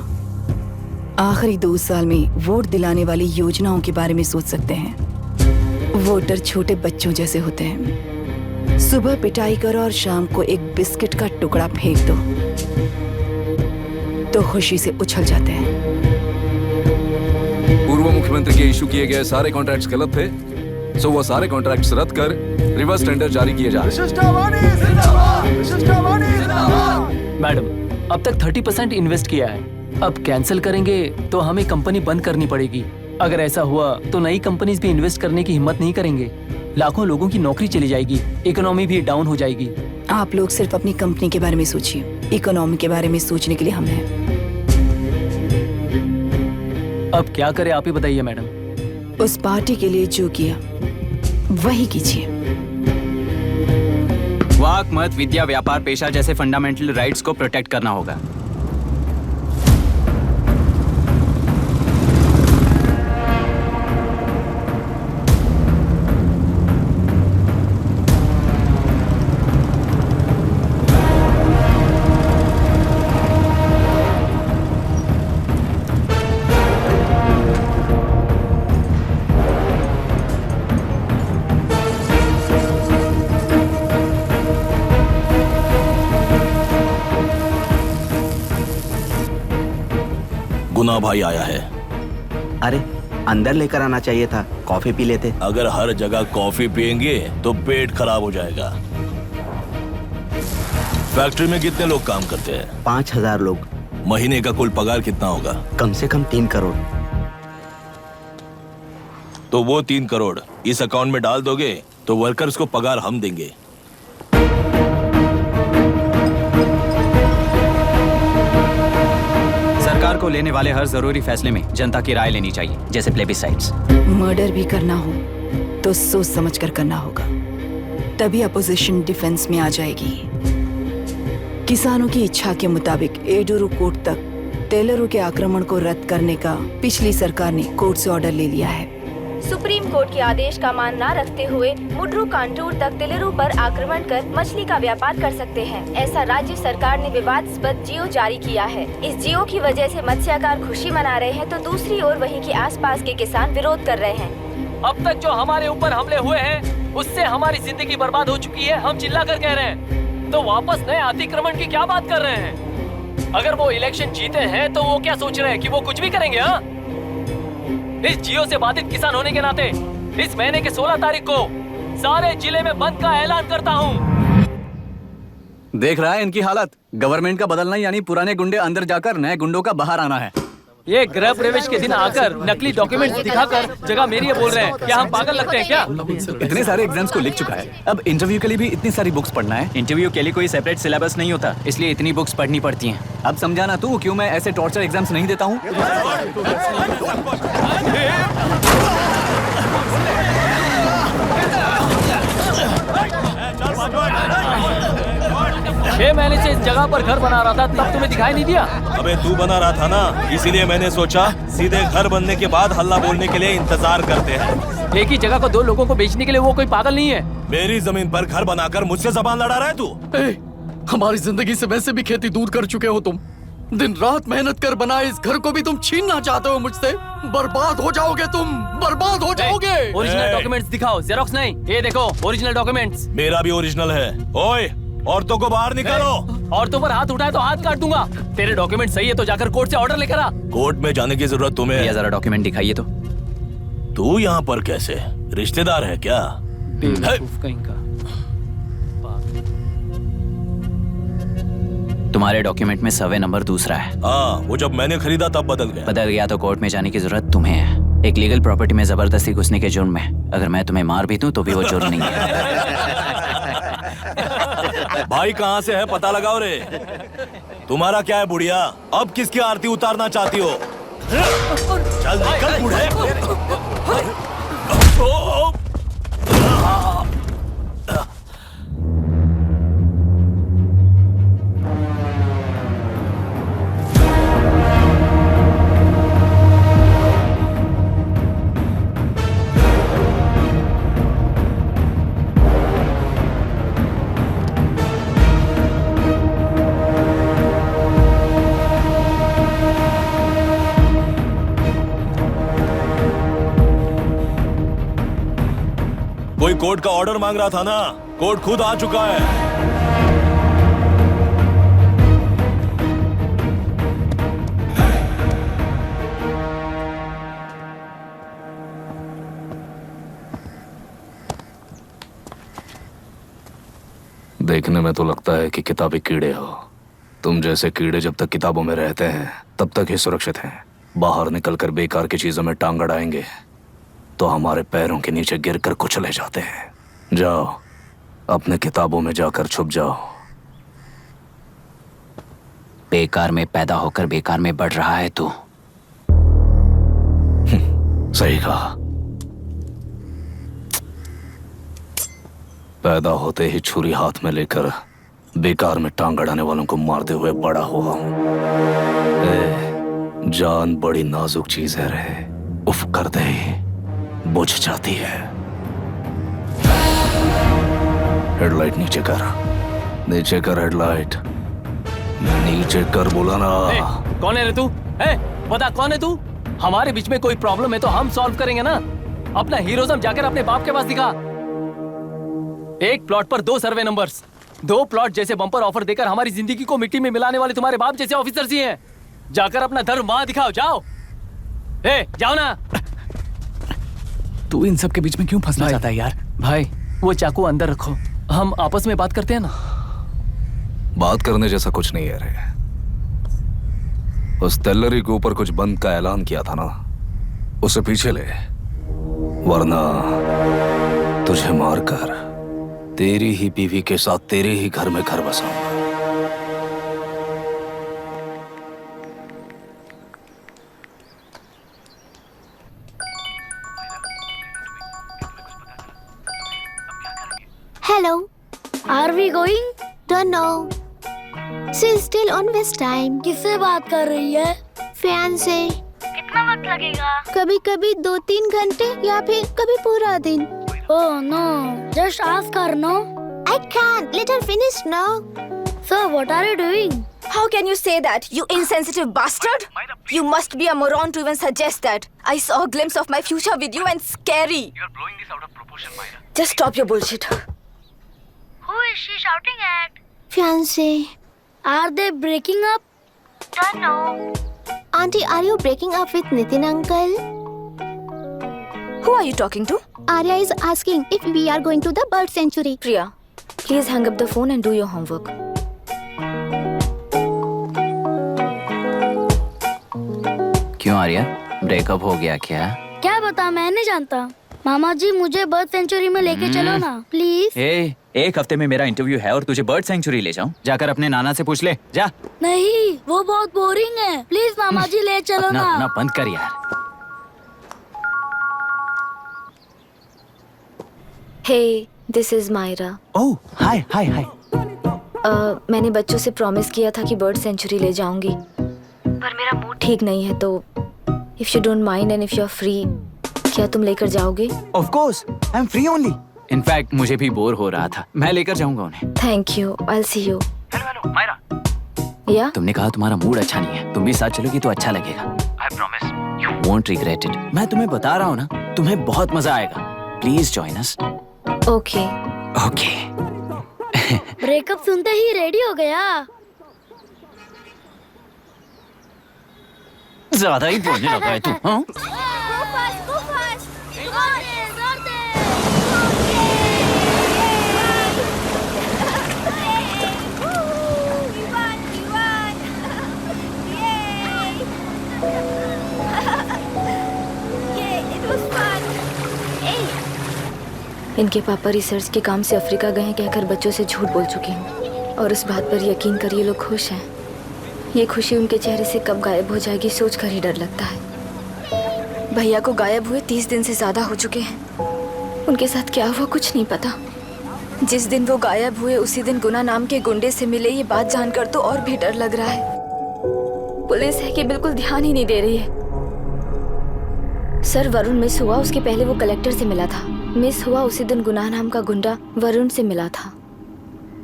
आखिरी 2 साल में वोट दिलाने वाली योजनाओं के बारे में सोच सकते हैं। वोटर छोटे बच्चों जैसे होते हैं। सुबह पिटाई करो और शाम को एक बिस्किट का टुकड़ा फेंक दो। तो खुशी से उछल जाते हैं। पूर्व मुख्यमंत्री के इशू किए गए सारे कॉन्ट्रैक्ट्स गलत थे, सो वो सारे कॉन्ट्रैक्ट्स रद्द कर रिवर्स टेंडर जारी किए जा रहे हैं। मैडम, अब तक 30% इन्वेस्ट किया है, अब कैंसिल करेंगे तो हमें कंपनी बंद करनी पड़ेगी। अगर ऐसा हुआ तो नई कंपनीज भी इन्वेस्ट करने की हिम्मत नहीं करेंगे, लाखों लोगों की नौकरी चली जाएगी, इकोनॉमी भी डाउन हो जाएगी। आप लोग सिर्फ अपनी कंपनी के बारे में सोचिए, इकोनॉमी के बारे में सोचने के लिए हम हैं। अब क्या करें आप ही बताइए मैडम। उस पार्टी के लिए जो किया वही कीजिए। वाक, मत, विद्या, व्यापार, पेशा जैसे फंडामेंटल राइट्स को प्रोटेक्ट करना होगा। गुना भाई आया है। अरे अंदर लेकर आना चाहिए था, कॉफी पी लेते। अगर हर जगह कॉफी पियेंगे तो पेट खराब हो जाएगा। फैक्ट्री में कितने लोग काम करते हैं? 5000 लोग। महीने का कुल पगार कितना होगा? कम से कम 3 करोड़। तो वो 3 करोड़ इस अकाउंट में डाल दोगे तो वर्कर्स को पगार हम देंगे। सरकार को लेने वाले हर जरूरी फैसले में जनता की राय लेनी चाहिए, जैसे प्लेबिसाइट्स। मर्डर भी करना हो तो सोच समझ कर करना होगा, तभी अपोजिशन डिफेंस में आ जाएगी। किसानों की इच्छा के मुताबिक एडुरु कोर्ट तक टेलरों के आक्रमण को रद्द करने का पिछली सरकार ने कोर्ट से ऑर्डर ले लिया है। सुप्रीम कोर्ट के आदेश का मान न रखते हुए मुड्रू कांटूर तक टेलरों पर आक्रमण कर मछली का व्यापार कर सकते हैं, ऐसा राज्य सरकार ने विवादास्पद जियो जारी किया है। इस जियो की वजह से मत्स्यकार खुशी मना रहे हैं तो दूसरी ओर वहीं के आसपास के किसान विरोध कर रहे हैं। अब तक जो हमारे ऊपर हमले हुए हैं उससे हमारी जिंदगी बर्बाद हो चुकी है, हम चिल्ला कर कह रहे हैं, तो वापस नए अतिक्रमण की क्या बात कर रहे हैं? अगर वो इलेक्शन जीते हैं तो वो क्या सोच रहे हैं कि वो कुछ भी करेंगे? हाँ, इस जियो से बाधित किसान होने के नाते इस महीने के 16 तारीख को सारे जिले में बंद का ऐलान करता हूँ। देख रहा है इनकी हालत। गवर्नमेंट का बदलना यानी पुराने गुंडे अंदर जाकर नए गुंडों का बाहर आना है। ये गृह प्रवेश के दिन आकर नकली डॉक्यूमेंट्स दिखाकर जगह मेरी है बोल रहे हैं। क्या हम पागल लगते हैं क्या? इतने सारे एग्जाम्स को लिख चुका है, अब इंटरव्यू के लिए भी इतनी सारी बुक्स पढ़ना है। इंटरव्यू के लिए कोई सेपरेट सिलेबस नहीं होता, इसलिए इतनी बुक्स पढ़नी पड़ती हैं। अब समझाना तू क्यों मैं ऐसे टॉर्चर एग्जाम्स नहीं देता हूँ। 6 महीने से इस जगह पर घर बना रहा था, तब तुम्हें दिखाई नहीं दिया? अबे तू बना रहा था ना, इसीलिए मैंने सोचा सीधे घर बनने के बाद हल्ला बोलने के लिए इंतजार करते हैं। एक ही जगह को 2 लोगों को बेचने के लिए वो कोई पागल नहीं है। मेरी जमीन पर घर बनाकर मुझसे जबान लड़ा रहा है तू। हमारी जिंदगी से वैसे भी खेती दूर कर चुके हो तुम। दिन रात मेहनत कर बनाए इस घर को भी तुम छीनना चाहते हो मुझसे। बर्बाद हो जाओगे तुम, बर्बाद हो जाओगे। ओरिजिनल डॉक्यूमेंट्स दिखाओ, जेरोक्स नहीं। ये देखो ओरिजिनल डॉक्यूमेंट्स। मेरा भी ओरिजिनल है। ओए, औरतों को बाहर निकालो। औरतों पर हाथ उठाए तो हाथ काट दूंगा। तेरे डॉक्यूमेंट सही है तो जाकर कोर्ट से ऑर्डर लेकर आ। कोर्ट में जाने की जरूरत तुम्हें है? जरा डॉक्यूमेंट दिखाइए तो। तू यहाँ पर कैसे? रिश्तेदार है क्या? कहीं का। तुम्हारे डॉक्यूमेंट में सर्वे नंबर दूसरा है। हाँ, वो जब मैंने खरीदा तब बदल गया। बदल गया तो कोर्ट में जाने की जरूरत तुम्हें है। एक लीगल प्रॉपर्टी में जबरदस्ती घुसने के जुर्म में अगर मैं तुम्हें मार भी दूं तो भी वो जुर्म नहीं है। भाई कहाँ से है पता लगाओ रे। तुम्हारा क्या है बुढ़िया? अब किसकी आरती उतारना चाहती हो? चल निकल बूढ़े। कोई कोर्ट का ऑर्डर मांग रहा था ना, कोर्ट खुद आ चुका है। देखने में तो लगता है कि किताबी कीड़े हो। तुम जैसे कीड़े जब तक किताबों में रहते हैं तब तक ही सुरक्षित हैं। बाहर निकलकर बेकार की चीजों में टांग अड़ाएंगे तो हमारे पैरों के नीचे गिरकर कुचले जाते हैं। जाओ, अपने किताबों में जाकर छुप जाओ। बेकार में पैदा होकर बेकार में बढ़ रहा है तू। सही कहा। पैदा होते ही छुरी हाथ में लेकर बेकार में टांग अड़ाने वालों को मारते हुए बड़ा हुआ हूं। जान बड़ी नाजुक चीज है रे, उफ करते ही बुझ जाती है। हेडलाइट नीचे कर, नीचे कर हेडलाइट, नीचे कर बोला ना। कौन है रे तू? बता कौन है तू? हमारे बीच में कोई प्रॉब्लम है तो हम सॉल्व करेंगे ना। अपना हीरोइज्म जाकर अपने बाप के पास दिखा। एक प्लॉट पर 2 सर्वे नंबर्स, 2 प्लॉट जैसे बम्पर ऑफर देकर हमारी जिंदगी को मिट्टी में मिलाने वाले तुम्हारे बाप जैसे ऑफिसर्स ही हैं। जाकर अपना धर्म वहां दिखाओ, जाओ। जाओ ना। तू इन सब के बीच में क्यों फंसना चाहता है यार? भाई वो चाकू अंदर रखो, हम आपस में बात करते हैं ना। बात करने जैसा कुछ नहीं है रे। उस तेलरी के ऊपर कुछ बंद का ऐलान किया था ना, उसे पीछे ले, वरना तुझे मारकर तेरी ही बीवी के साथ तेरे ही घर में घर बसाऊंगा। Hello. Are we going? Don't know. She's still on West time. किससे बात कर रही है? फैन से। कितना वक्त लगेगा? कभी-कभी 2-3 घंटे या फिर कभी पूरा दिन। Oh no! Just ask her, no? I can't. Let her finish, no? So what are you doing? How can you say that, you insensitive bastard? You must be a moron to even suggest that. I saw a glimpse of my future with you and scary. You're blowing this out of proportion, Myra. Just stop your bullshit. Who is she shouting at? Fiancé. Are they breaking up? Don't know. Auntie, are you breaking up with Nitin uncle? Who are you talking to? Arya is asking if we are going to the bird sanctuary. Priya, please hang up the phone and do your homework. क्यों Arya, breakup हो गया क्या? क्या बता, मैं नहीं जानता। मामा जी मुझे बर्ड सेंचुरी में लेके चलो ना प्लीज। एक हफ्ते में मेरा इंटरव्यू है और तुझे बर्ड सेंचुरी ले जाऊं? जाकर अपने नाना से पूछ ले, जा। नहीं, वो बहुत बोरिंग है, प्लीज मामा जी ले चलो ना। अपना बंद कर यार। Hey, this is Myra. Oh, hi. मैंने बच्चों से प्रॉमिस किया था कि बर्ड सेंचुरी ले जाऊंगी, पर मेरा मूड ठीक नहीं है, तो if you don't mind and if you're free, क्या तुम लेकर जाओगे? Of course, I'm free only. In fact, मुझे भी बोर हो रहा था, मैं लेकर जाऊंगा उन्हें। Thank you, I'll see you. Hello, Myra. या? तुमने कहा तुम्हारा मूड अच्छा नहीं है, तुम भी साथ चलोगी तो अच्छा लगेगा। I promise. You won't regret it. मैं तुम्हें बता रहा हूँ ना, तुम्हें बहुत मजा आएगा। Please join us. Okay. Breakup सुनते ही रेडी हो गया। ज्यादा ही बोलने लगा है तू, हाँ? इनके पापा रिसर्च के काम से अफ्रीका गए हैं कहकर बच्चों से झूठ बोल चुकी हूँ, और उस बात पर यकीन कर ये लोग खुश हैं। ये खुशी उनके चेहरे से कब गायब हो जाएगी सोच कर ही डर लगता है। भैया को गायब हुए 30 दिन से ज्यादा हो चुके हैं। उनके साथ क्या हुआ कुछ नहीं पता। जिस दिन वो गायब हुए उसी दिन गुना नाम के गुंडे से मिले, ये बात जानकर तो और भी डर लग रहा है। पुलिस है कि बिल्कुल ध्यान ही नहीं दे रही है। सर, वरुण मिस हुआ उसके पहले वो कलेक्टर से मिला था। मिस हुआ उसी दिन गुनाह नाम का गुंडा वरुण से मिला था।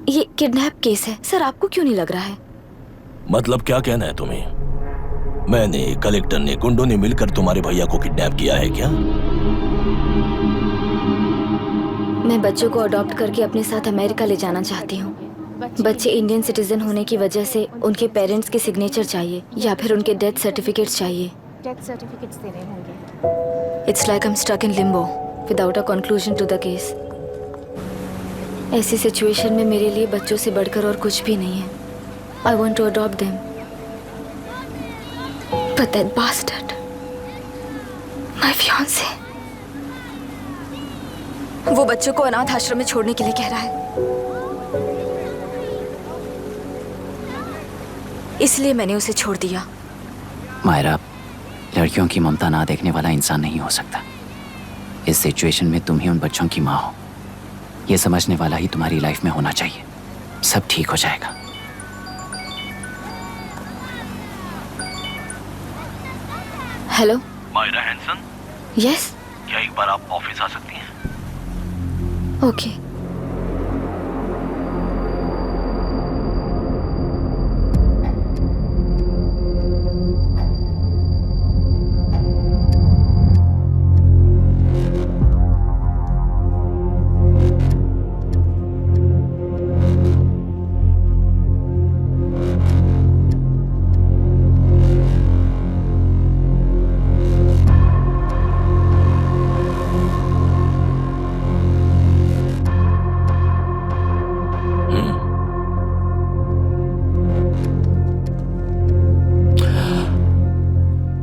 ये किडनैप केस है सर, आपको क्यों नहीं लग रहा है? मतलब क्या कहना है तुम्हें? मैंने, कलेक्टर ने, गुंडों ने मिलकर तुम्हारे भैया को किडनैप किया है क्या? मैं बच्चों को अडॉप्ट करके अपने साथ अमेरिका ले जाना चाहती हूँ। बच्चे इंडियन सिटीजन होने की वजह से उनके पेरेंट्स के सिग्नेचर चाहिए या फिर उनके डेथ सर्टिफिकेट्स चाहिए। डेथ सर्टिफिकेट्स देने होंगे। It's like I'm stuck in limbo without a conclusion to the case. ऐसी सिचुएशन में मेरे लिए बच्चों से बढ़कर और कुछ भी नहीं है। I want to adopt them, but that bastard, my fiance, वो बच्चों को अनाथ आश्रम में छोड़ने के लिए कह रहा है। इसलिए मैंने उसे छोड़ दिया। मायरा, लड़कियों की ममता ना देखने वाला इंसान नहीं हो सकता। इस सिचुएशन में तुम ही उन बच्चों की माँ हो, ये समझने वाला ही तुम्हारी लाइफ में होना चाहिए। सब ठीक हो जाएगा। हेलो मायरा हैंसन, यस, क्या एक बार आप ऑफिस आ सकती हैं? ओके।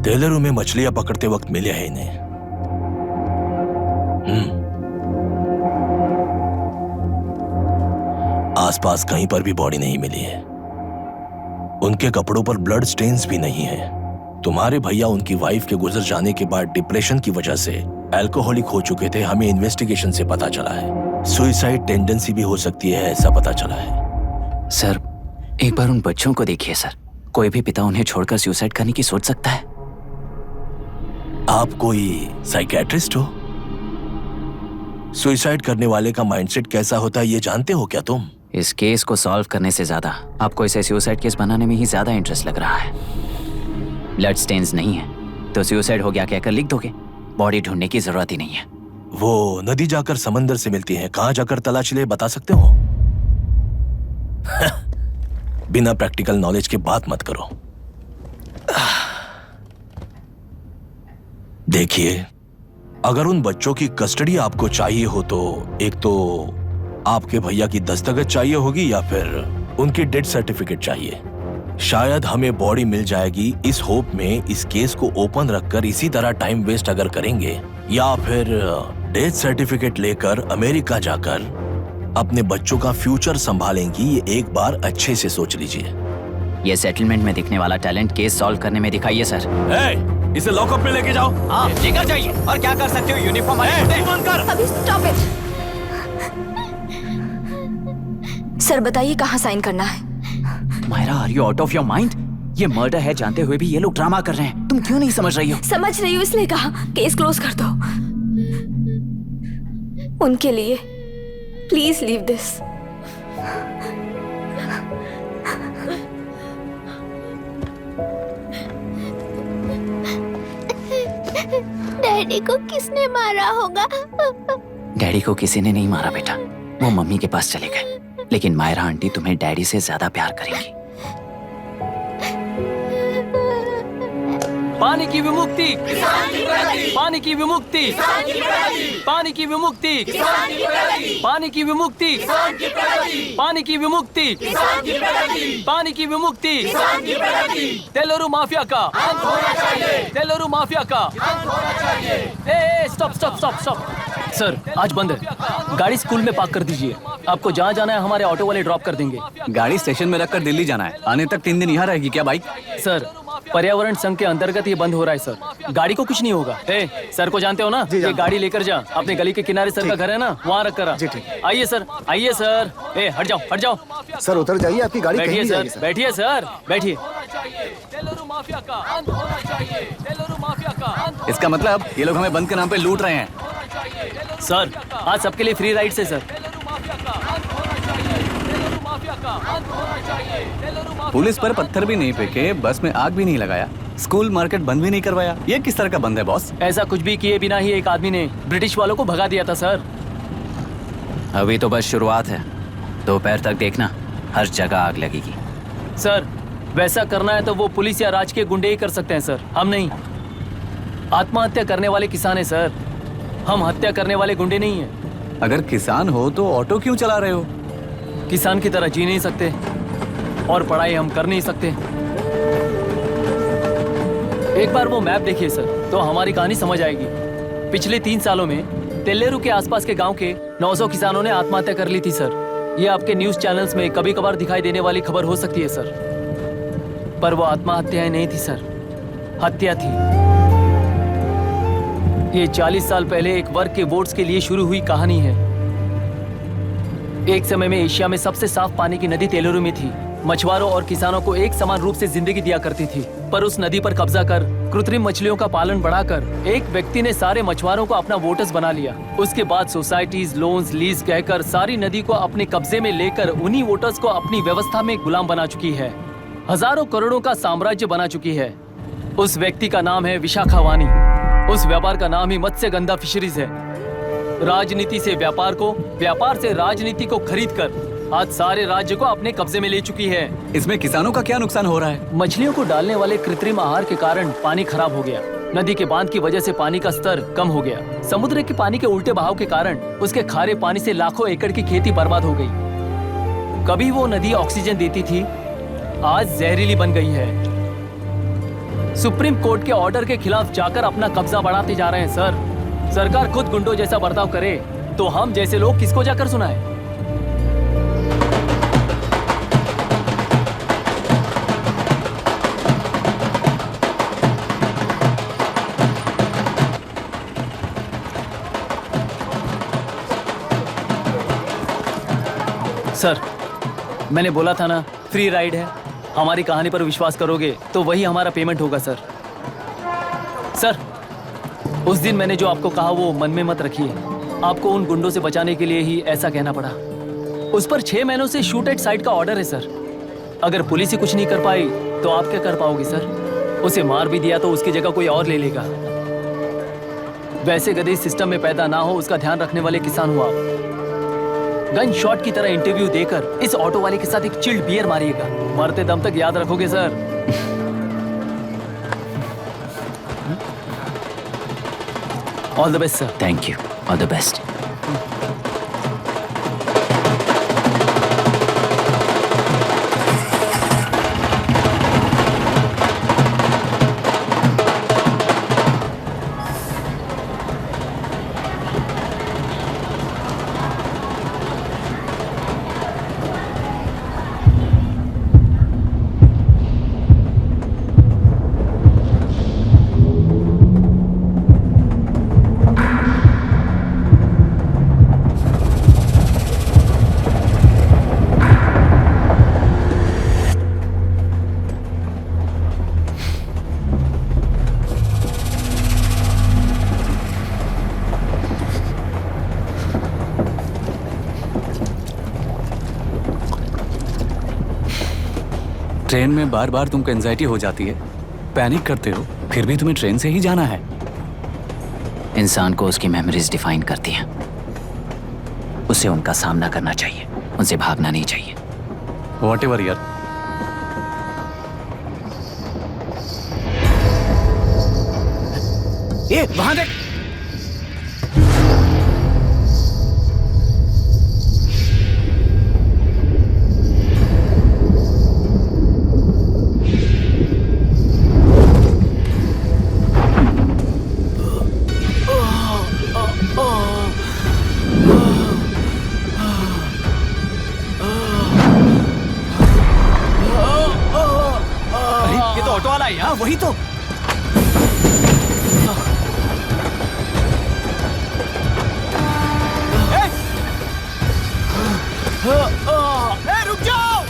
टेलरों में मछलियां पकड़ते वक्त मिले हैं इन्हें। आसपास कहीं पर भी बॉडी नहीं मिली है। उनके कपड़ों पर ब्लड स्टेन्स भी नहीं है। तुम्हारे भैया उनकी वाइफ के गुजर जाने के बाद डिप्रेशन की वजह से अल्कोहलिक हो चुके थे। हमें इन्वेस्टिगेशन से पता चला है सुसाइड टेंडेंसी भी हो सकती है, ऐसा पता चला है। सर, एक बार उन बच्चों को देखिए सर। कोई भी पिता उन्हें छोड़कर सुसाइड करने की सोच सकता है? आप कोई साइकियाट्रिस्ट हो? सुसाइड करने वाले का माइंडसेट कैसा होता है ये जानते हो क्या तुम? इस केस को सॉल्व करने से ज्यादा आपको इसे सुसाइड केस बनाने में ही ज्यादा इंटरेस्ट लग रहा है। ब्लड स्टेन्स नहीं है तो सुसाइड हो गया कहकर लिख दोगे। बॉडी ढूंढने की जरूरत ही नहीं है। वो नदी जाकर समंदर से मिलती है, कहां जाकर तलाश ले बता सकते हो? बिना प्रैक्टिकल नॉलेज के बात मत करो। देखिए, अगर उन बच्चों की कस्टडी आपको चाहिए हो तो एक तो आपके भैया की दस्तखत चाहिए होगी या फिर उनकी डेथ सर्टिफिकेट चाहिए। शायद हमें बॉडी मिल जाएगी इस होप में इस केस को ओपन रखकर इसी तरह टाइम वेस्ट अगर करेंगे, या फिर डेथ सर्टिफिकेट लेकर अमेरिका जाकर अपने बच्चों का फ्यूचर संभालेंगी। ये एक बार अच्छे से सोच लीजिए। ये सेटलमेंट में दिखने वाला टैलेंट केस सॉल्व करने में दिखाइए सर। इसे लॉकअप में लेके जाओ। हाँ, लेकर जाइए। और क्या कर सकते हो? यूनिफॉर्म कर। अभी स्टॉप इट। सर बताइए कहाँ साइन करना है? Myra, are you out of your mind? ये मर्डर है जानते हुए भी ये लोग ड्रामा कर रहे हैं। तुम क्यों नहीं समझ रही हो? समझ रही हूँ, इसलिए कहा केस क्लोज कर दो। उनके लिए प्लीज लीव दिस। डैडी को किसने मारा होगा? डैडी को किसी ने नहीं मारा बेटा, वो मम्मी के पास चले गए। लेकिन मायरा आंटी तुम्हें डैडी से ज्यादा प्यार करेंगी। पानी की विमुक्ति, पानी की विमुक्ति, पानी की विमुक्ति, पानी की विमुक्ति, पानी की विमुक्ति, पानी की विमुक्ति, तेलुरु माफिया का अंत होना चाहिए, तेलुरु माफिया का अंत होना चाहिए। Stop stop stop stop. Sir आज बंद है, गाड़ी स्कूल में पार्क कर दीजिए। आपको जहाँ जाना है हमारे ऑटो वाले ड्रॉप कर देंगे। गाड़ी स्टेशन में रखकर दिल्ली जाना है। आने तक 3 दिन यहाँ रहेगी क्या बाइक? सर पर्यावरण संघ के अंतर्गत ये बंद हो रहा है सर। गाड़ी को कुछ नहीं होगा। सर को जानते हो ना? ये गाड़ी लेकर जा, अपने गली के किनारे सर का घर है ना, वहाँ रख कर आइए सर, आइए सर। हट जाओ हट जाओ सर, उतर जाइए, आपकी गाड़ी बैठिए कहीं सर, बैठिए सर, बैठिए। इसका मतलब ये लोग हमें बंद के नाम पे लूट रहे हैं। सर आज सबके लिए फ्री राइड से सर। पुलिस पर पत्थर भी नहीं फेंके, बस में आग भी नहीं लगाया, स्कूल मार्केट बंद भी नहीं करवाया। ये किस तरह का बंद है बॉस? ऐसा कुछ भी किए बिना ही एक आदमी ने ब्रिटिश वालों को भगा दिया था सर। अभी तो बस शुरुआत है, दोपहर तक देखना हर जगह आग लगेगी। सर वैसा करना है तो वो पुलिस या राज के गुंडे ही कर सकते हैं सर, हम नहीं। आत्महत्या करने वाले किसान है सर, हम हत्या करने वाले गुंडे नहीं हैं। अगर किसान हो तो ऑटो क्यों चला रहे हो? किसान की तरह जी नहीं सकते और पढ़ाई हम कर नहीं सकते। एक बार वो मैप देखिए सर, तो हमारी कहानी समझ आएगी। पिछले 3 सालों में तेल्लेरू के आसपास के गांव के 900 किसानों ने आत्महत्या कर ली थी सर। ये आपके न्यूज चैनल्स में कभी कभार दिखाई देने वाली खबर हो सकती है सर, पर वो आत्महत्याएं नहीं थी सर, हत्या थी। ये 40 साल पहले एक वर्ग के वोट्स के लिए शुरू हुई कहानी है। एक समय में एशिया में सबसे साफ पानी की नदी तेल्लेरू में थी। मछुआरों और किसानों को एक समान रूप से जिंदगी दिया करती थी, पर उस नदी पर कब्जा कर कृत्रिम मछलियों का पालन बढ़ाकर एक व्यक्ति ने सारे मछुआरों को अपना वोटर्स बना लिया। उसके बाद सोसाइटीज, लोन्स, लीज कहकर सारी नदी को अपने कब्जे में लेकर उन्हीं वोटर्स को अपनी व्यवस्था में गुलाम बना चुकी है। हजारों करोड़ों का साम्राज्य बना चुकी है। उस व्यक्ति का नाम है विशाखा वानी। उस व्यापार का नाम ही मत्स्यगंधा फिशरीज है। राजनीति से व्यापार को, व्यापार से राजनीति को खरीद कर आज सारे राज्य को अपने कब्जे में ले चुकी है। इसमें किसानों का क्या नुकसान हो रहा है? मछलियों को डालने वाले कृत्रिम आहार के कारण पानी खराब हो गया। नदी के बांध की वजह से पानी का स्तर कम हो गया। समुद्र के पानी के उल्टे बहाव के कारण उसके खारे पानी से लाखों एकड़ की खेती बर्बाद हो गई। कभी वो नदी ऑक्सीजन देती थी, आज जहरीली बन गई है। सुप्रीम कोर्ट के ऑर्डर के खिलाफ जाकर अपना कब्जा बढ़ाते जा रहे हैं सर। सरकार खुद गुंडों जैसा बर्ताव करे तो हम जैसे लोग किसको जाकर सुनाएं? सर, मैंने बोला था ना, फ्री राइड है। हमारी कहानी पर विश्वास करोगे तो वही हमारा पेमेंट होगा सर। सर, उस दिन मैंने जो आपको कहा वो मन में मत रखिए। आपको उन गुंडों से बचाने के लिए ही ऐसा कहना पड़ा। उस पर 6 महीनों से शूट एट साइट का ऑर्डर है सर। अगर पुलिस ही कुछ नहीं कर पाई तो आप क्या कर पाओगे सर? उसे मार भी दिया तो उसकी जगह कोई और ले लेगा। वैसे गधे सिस्टम में पैदा ना हो, उसका ध्यान रखने वाले किसान हो आप। गन शॉट की तरह इंटरव्यू देकर इस ऑटो वाले के साथ एक चिल्ड बियर मारिएगा। मरते दम तक याद रखोगे sir. All the best sir. Thank you. All the best. Train में बार बार तुमको एंजाइटी हो जाती है, पैनिक करते हो, फिर भी तुम्हें ट्रेन से ही जाना है। इंसान को उसकी मेमोरीज डिफाइन करती हैं। उसे उनका सामना करना चाहिए, उनसे भागना नहीं चाहिए। व्हाटएवर यार। ये वहां देख। वही तो। रुक जाओ।